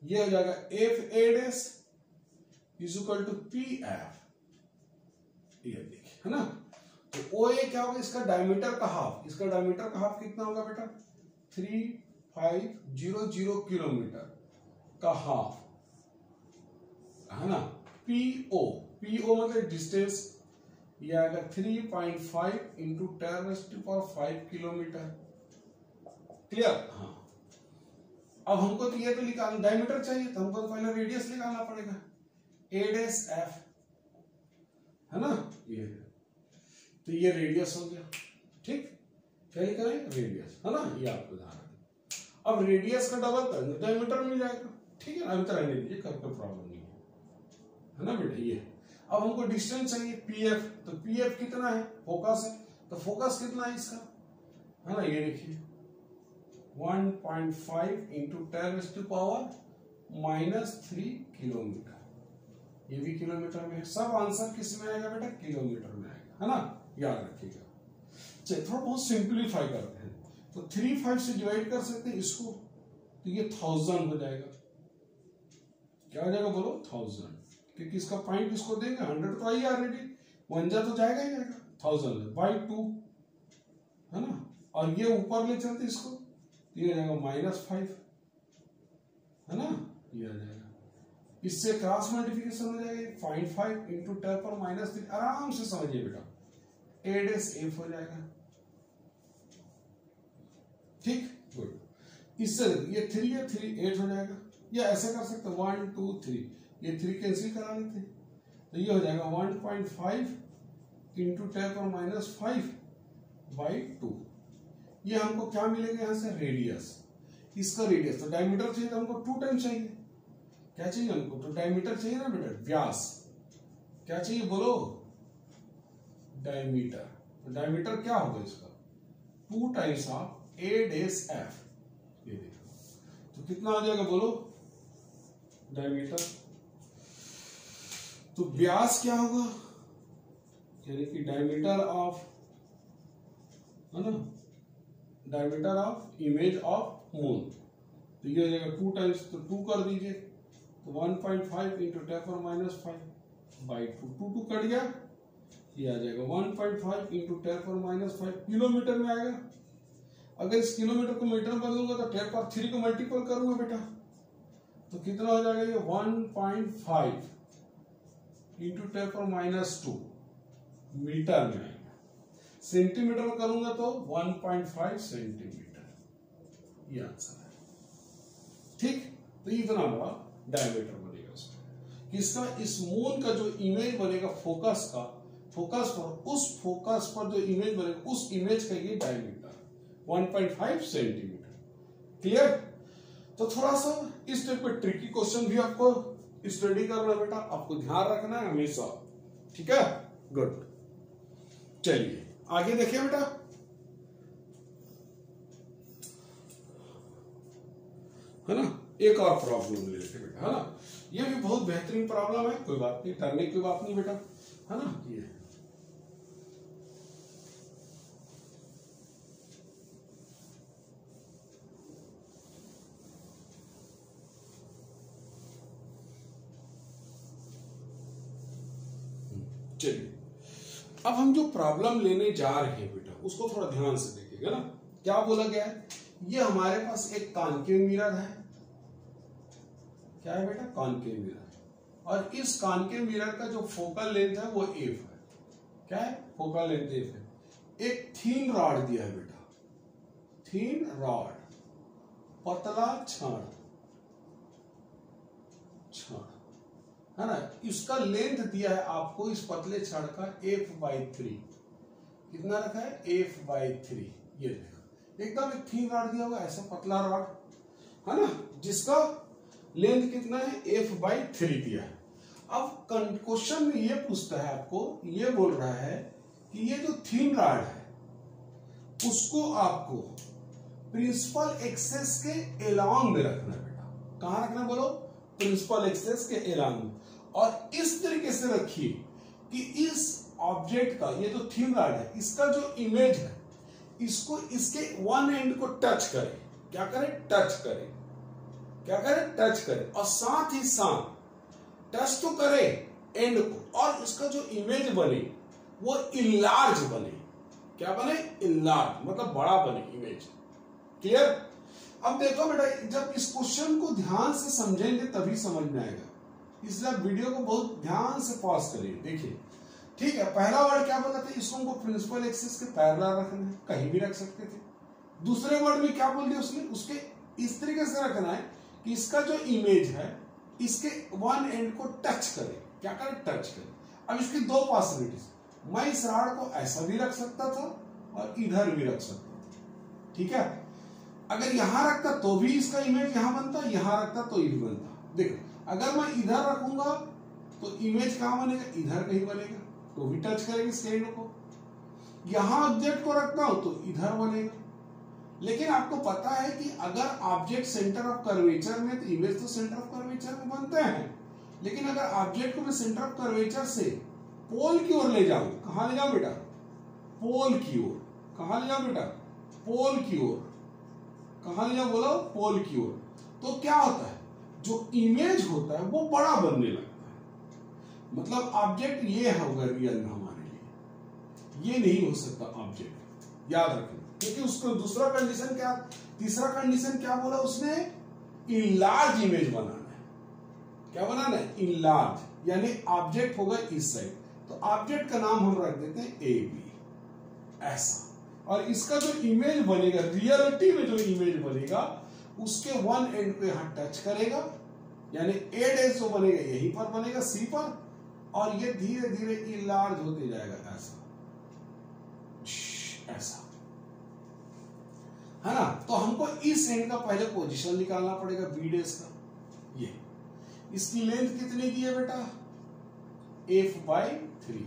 ये हो जाएगा F A dash equal to P F. ये देखिए, है ना। तो ओ ए क्या होगा? इसका डायमीटर का हाफ। इसका डायमीटर का हाफ कितना होगा बेटा? 3500 किलोमीटर का हाफ, है ना। पीओ मतलब डिस्टेंस, ये आएगा 3.5 इंटू 10⁵ किलोमीटर। क्लियर? हाँ। अब हमको तो ये तो निकालना, डायमीटर चाहिए, तो हमको तो पहले रेडियस निकालना पड़ेगा। ए डैश एफ, है ना, ये तो ये रेडियस हो गया। ठीक, क्या लिखा है, रेडियस, है ना, ये आपको ध्यान रखना। अब रेडियस का डबल करेंगे डायमीटर मिल जाएगा। ठीक है, अभी तो रहने दीजिए, कर कोई प्रॉब्लम नहीं है ना बेटा। ये अब हमको डिस्टेंस चाहिए पीएफ, तो पीएफ कितना है, फोकस है, तो फोकस कितना है इसका, है ना, ये देखिए 1.5 इंटू 10⁻³ किलोमीटर। ये भी किलोमीटर में है, सब आंसर किस में आएगा बेटा, किलोमीटर में आएगा, है ना, याद रखिएगा। चलिए थोड़ा बहुत सिंप्लीफाई करते हैं, तो 3 5 से डिवाइड कर सकते हैं इसको, तो ये 1000 हो जाएगा। क्या हो जाएगा बोलो, 1000, क्योंकि इसका पॉइंट किसको देंगे, 100 तो आई ऑलरेडी, 1 जा तो जाएगा ही जाएगा, 1000/2, है ना, और ये ऊपर ले चलते इसको, ये हो जाएगा -5, है ना, ये आ जाएगा। इससे क्रॉस मल्टीप्लिकेशन हो जाएगा 0.5 इंटू 10⁻³ आराम से समझिए बेटा, ए डैश एफ हो जाएगा। ठीक, गुड। इससे ये 3 है, 3 8 हो जाएगा, या ऐसे कर सकते 1 2 3, ये 3 कैंसिल करा लेते हैं, तो ये हो जाएगा 1.5 इंटू 10⁻5/2। ये हमको क्या मिलेगा यहां से, रेडियस, इसका रेडियस, तो डायमीटर चाहिए तो हमको 2 टाइम चाहिए, क्या चाहिए हमको, तो डायमीटर चाहिए ना बेटा, व्यास, क्या चाहिए बोलो, डायमीटर, तो डायमीटर क्या होगा इसका, 2 times of A dash F, ये देखो, तो कितना आ जाएगा बोलो, डायमीटर, तो व्यास क्या होगा, यानी कि डायमीटर ऑफ, है ना, diameter of image of moon, तो ये हो जाएगा 2 टाइम्स, तो 2 कर दीजिए, तो 1.5 इंटू 10⁻5/2, 2 कट गया, ये आ जाएगा 1.5 इंटू 10⁻5 किलोमीटर में आएगा। अगर इस किलोमीटर को मीटर में बदलूंगा तो 10⁻³ को मल्टीपल करूंगा बेटा, तो कितना हो जाएगा ये 1.5 इंटू 10⁻² मीटर में आएगा। सेंटीमीटर में करूंगा तो 1.5 सेंटीमीटर, ये आंसर है। ठीक, तो इतना बड़ा डायमीटर बनेगा उसका, किसका, इस मून का जो इमेज बनेगा फोकस का, फोकस पर, उस फोकस पर जो इमेज बनेगा उस इमेज का ये डायमीटर 1.5 सेंटीमीटर। क्लियर, तो थोड़ा सा इस टाइप का ट्रिकी क्वेश्चन भी आपको स्टडी करना बेटा, आपको ध्यान रखना है हमेशा। ठीक है, गुड। चलिए आगे देखिए बेटा, है ना, एक और प्रॉब्लम ले लेते बेटा, है ना, ये भी बहुत बेहतरीन प्रॉब्लम है, कोई बात नहीं, डरने की बात नहीं बेटा, है ना। ये चलिए अब हम जो प्रॉब्लम लेने जा रहे हैं बेटा उसको थोड़ा ध्यान से देखिएगा ना। क्या बोला गया है, ये हमारे पास एक कॉन्केव मिरर है, क्या है बेटा, कॉन्केव मिरर, और इस कॉन्केव मिरर का जो फोकल लेंथ है वो एफ है, क्या है, फोकल लेंथ एफ है। एक थीन रॉड दिया है बेटा, थीन रॉड, पतला छड़, है ना, इसका लेंथ दिया है आपको इस पतले छड़ का f/3, कितना रखा है, f/3, ये देखो एकदम एक थीन रॉड दिया हुआ ऐसा पतला रॉड, है ना, जिसका लेंथ कितना है, f/3 दिया है। अब क्वेश्चन में ये पूछता है आपको, ये बोल रहा है कि ये जो थीन रॉड है उसको आपको प्रिंसिपल एक्सेस के एलॉन्ग में रखना है बेटा, कहां रखना बोलो, प्रिंसिपल एक्सेस के एलॉन्ग, और इस तरीके से रखिए कि इस ऑब्जेक्ट का, ये जो थीन रॉड है, इसका जो इमेज है इसको इसके वन एंड को टच करे, क्या करे, टच करे, क्या करे, टच करे, और साथ ही साथ टच तो करे एंड को, और इसका जो इमेज बने वो इनलार्ज बने, क्या बने, इनलार्ज, मतलब बड़ा बने इमेज। क्लियर। अब देखो बेटा, जब इस क्वेश्चन को ध्यान से समझेंगे तभी समझ में आएगा, इसलिए वीडियो को बहुत ध्यान से पॉज करिए, देखिए। ठीक है, पहला वर्ड क्या बोला था, इसको हमको प्रिंसिपल एक्सिस के पैरेलल रखना है, कहीं भी रख सकते थे। दूसरे वर्ड में क्या बोल दिया उसने, उसके इस तरीके से रखना है कि इसका जो इमेज है इसके वन एंड को टच करे, क्या करे, टच करे। अब इसकी दो पॉसिबिलिटीज, मैं इस रॉड को ऐसा भी रख सकता था और इधर भी रख सकता था, ठीक है। अगर यहां रखता तो भी इसका इमेज यहां बनता, यहां रखता तो ये बनता। देखो अगर मैं इधर रखूंगा तो इमेज कहां बनेगा, इधर कहीं बनेगा, तो भी टच करेगी इस एंड को। यहां ऑब्जेक्ट को रखता हूं तो इधर बनेगा। लेकिन आपको पता है कि अगर ऑब्जेक्ट सेंटर ऑफ कर्वेचर में, तो इमेज तो सेंटर ऑफ कर्वेचर में बनते हैं, लेकिन अगर ऑब्जेक्ट को मैं सेंटर ऑफ कर्वेचर से पोल की ओर ले जाऊं, कहां ले जाऊं बेटा, पोल की ओर। कहां ले जाऊं बेटा, पोल की ओर। कहां ले जाऊं बोलो, पोल की ओर। तो क्या होता है, जो इमेज होता है वो बड़ा बनने लगता है। मतलब ऑब्जेक्ट ये होगा रियल में हमारे लिए, ये नहीं हो सकता ऑब्जेक्ट, याद रखना। क्योंकि उसको दूसरा कंडीशन क्या, तीसरा कंडीशन क्या बोला उसने, इनलार्ज इमेज बनाना है। क्या बनाना है, इनलार्ज, यानी ऑब्जेक्ट होगा इस साइड, तो ऑब्जेक्ट का नाम हम रख देते हैं ए बी, ऐसा। और इसका जो इमेज बनेगा, रियलिटी में जो इमेज बनेगा, उसके वन एंड पे यहां टच करेगा, यानी ए डैश जो बनेगा यहीं पर बनेगा, सी पर, और ये धीरे धीरे इनलार्ज होते जाएगा, ऐसा ऐसा, है ना। तो हमको इस एंड का पहले पोजीशन निकालना पड़ेगा बी डैश का। ये इसकी लेंथ कितनी दी है बेटा, f/3।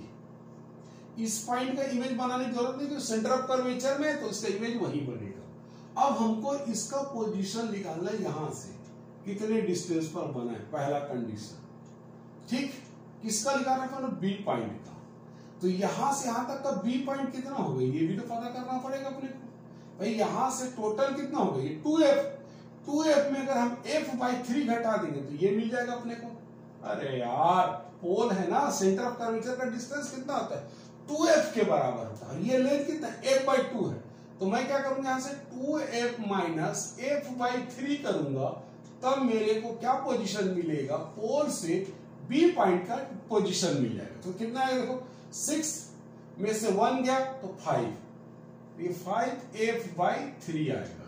इस पॉइंट का इमेज बनाने की जरूरत नहीं, सेंटर ऑफ कर्वेचर में, तो इसका इमेज वहीं बनेगा। अब हमको इसका पोजीशन निकालना है, यहां से कितने डिस्टेंस पर बना है, पहला कंडीशन, ठीक। किसका निकालना है, बी पॉइंट का। तो यहां से यहां तक का बी पॉइंट कितना होगा, ये भी तो पता करना पड़ेगा अपने को। भाई यहां से टोटल कितना होगा, ये 2f में अगर हम f/3 घटा देंगे तो ये मिल जाएगा अपने को। अरे यार, पोल है ना, सेंटर ऑफ कर्वेचर का डिस्टेंस कितना होता है, 2f के बराबर होता है। ये लेंथ कितना, f/2 है। तो मैं क्या करूंगा, यहां से 2f माइनस f/3 करूंगा, तब मेरे को क्या पोजीशन मिलेगा, पोल से बी पॉइंट का पोजीशन मिल जाएगा। तो कितना है देखो, 6 में से 1 गया तो 5, ये 5f/3 आएगा।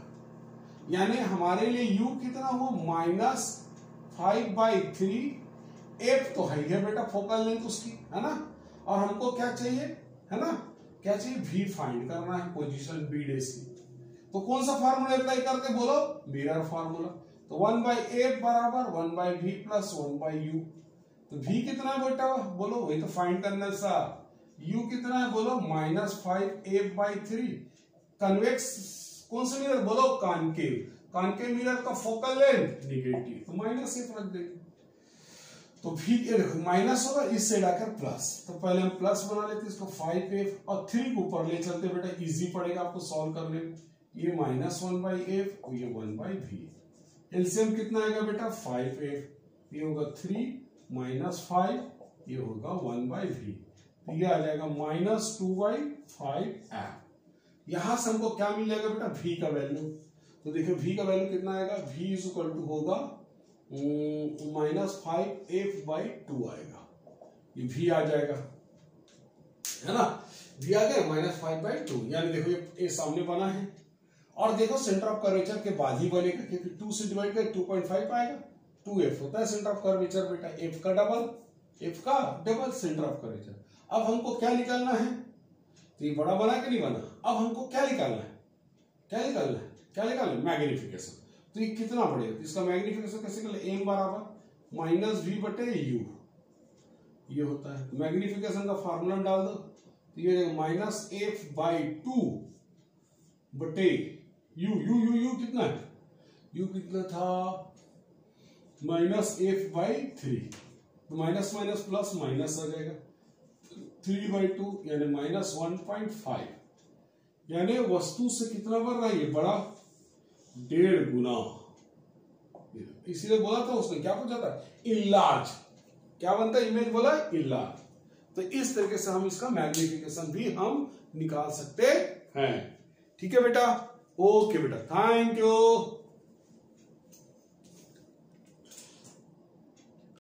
यानी हमारे लिए u कितना हुआ, -5/3। f तो है बेटा फोकल लेंथ उसकी, है ना। और हमको क्या चाहिए, है ना, क्या चाहिए, v फाइंड करना है, पोजीशन b डैश की। तो कौन सा फार्मूला अप्लाई करते, बोलो, मिरर फार्मूला। तो 1/f बराबर 1/v प्लस 1/u। तो v कितना है बेटा, बोलो, वही तो फाइंड करना सा। u कितना है, बोलो, -5f/3। कन्वेक्स कौन सा मिरर, बोलो, कॉनकेव। कॉनकेव मिरर का फोकल लेंथ नेगेटिव, तो -f रख देंगे। तो v देखो माइनस होगा, इस साइड आकर प्लस, तो पहले हम प्लस बना लेते इसको, 5f और 3 को ऊपर ले चलते बेटा, इजी पड़ेगा आपको सॉल्व करने में। ये -1/f और ये 1/v। एलसीएम कितना आएगा बेटा, 5f, ये होगा 3 -5, ये होगा 1/v, तो ये आ जाएगा -2/5f। यहां से हमको क्या मिल जाएगा बेटा, v का वैल्यू। तो देखिए v का वैल्यू कितना आएगा, v इक्वल टू होगा -5f/2 आएगा, ये v आ जाएगा, है ना। v आ गया -5/2, यानी देखो ये सामने बना है। और देखो सेंटर ऑफ कर्वेचर के बाद ही बनेगा, क्योंकि 2 से डिवाइड कर 2.5 आएगा, 2f होता है सेंटर ऑफ कर्वेचर बेटा, f का डबल सेंटर ऑफ कर्वेचर। अब हमको क्या निकालना है, तो ये बड़ा बना कि नहीं बना। अब हमको क्या निकालना है, मैग्निफिकेशन। तो ये कितना बढ़ेगा, तो इसका मैग्निफिकेशन कैसे कर, m बराबर -v/u, ये होता है। मैग्निफिकेशन का फार्मूला डाल दो, तो ये -f/2 बटे u कितना है, u कितना था, -f/3, तो माइनस माइनस प्लस माइनस आ जाएगा, 3/2 यानी -1.5, यानी वस्तु से कितना बढ़ रहा है, ये बड़ा 1.5 गुना। इसीलिए बोला था उसने, क्या पूछा था, इनलार्ज, क्या बनता है, इमेज बोला इनलार्ज। तो इस तरीके से हम इसका मैग्निफिकेशन भी हम निकाल सकते हैं। ठीक है बेटा, ओके बेटा, थैंक यू।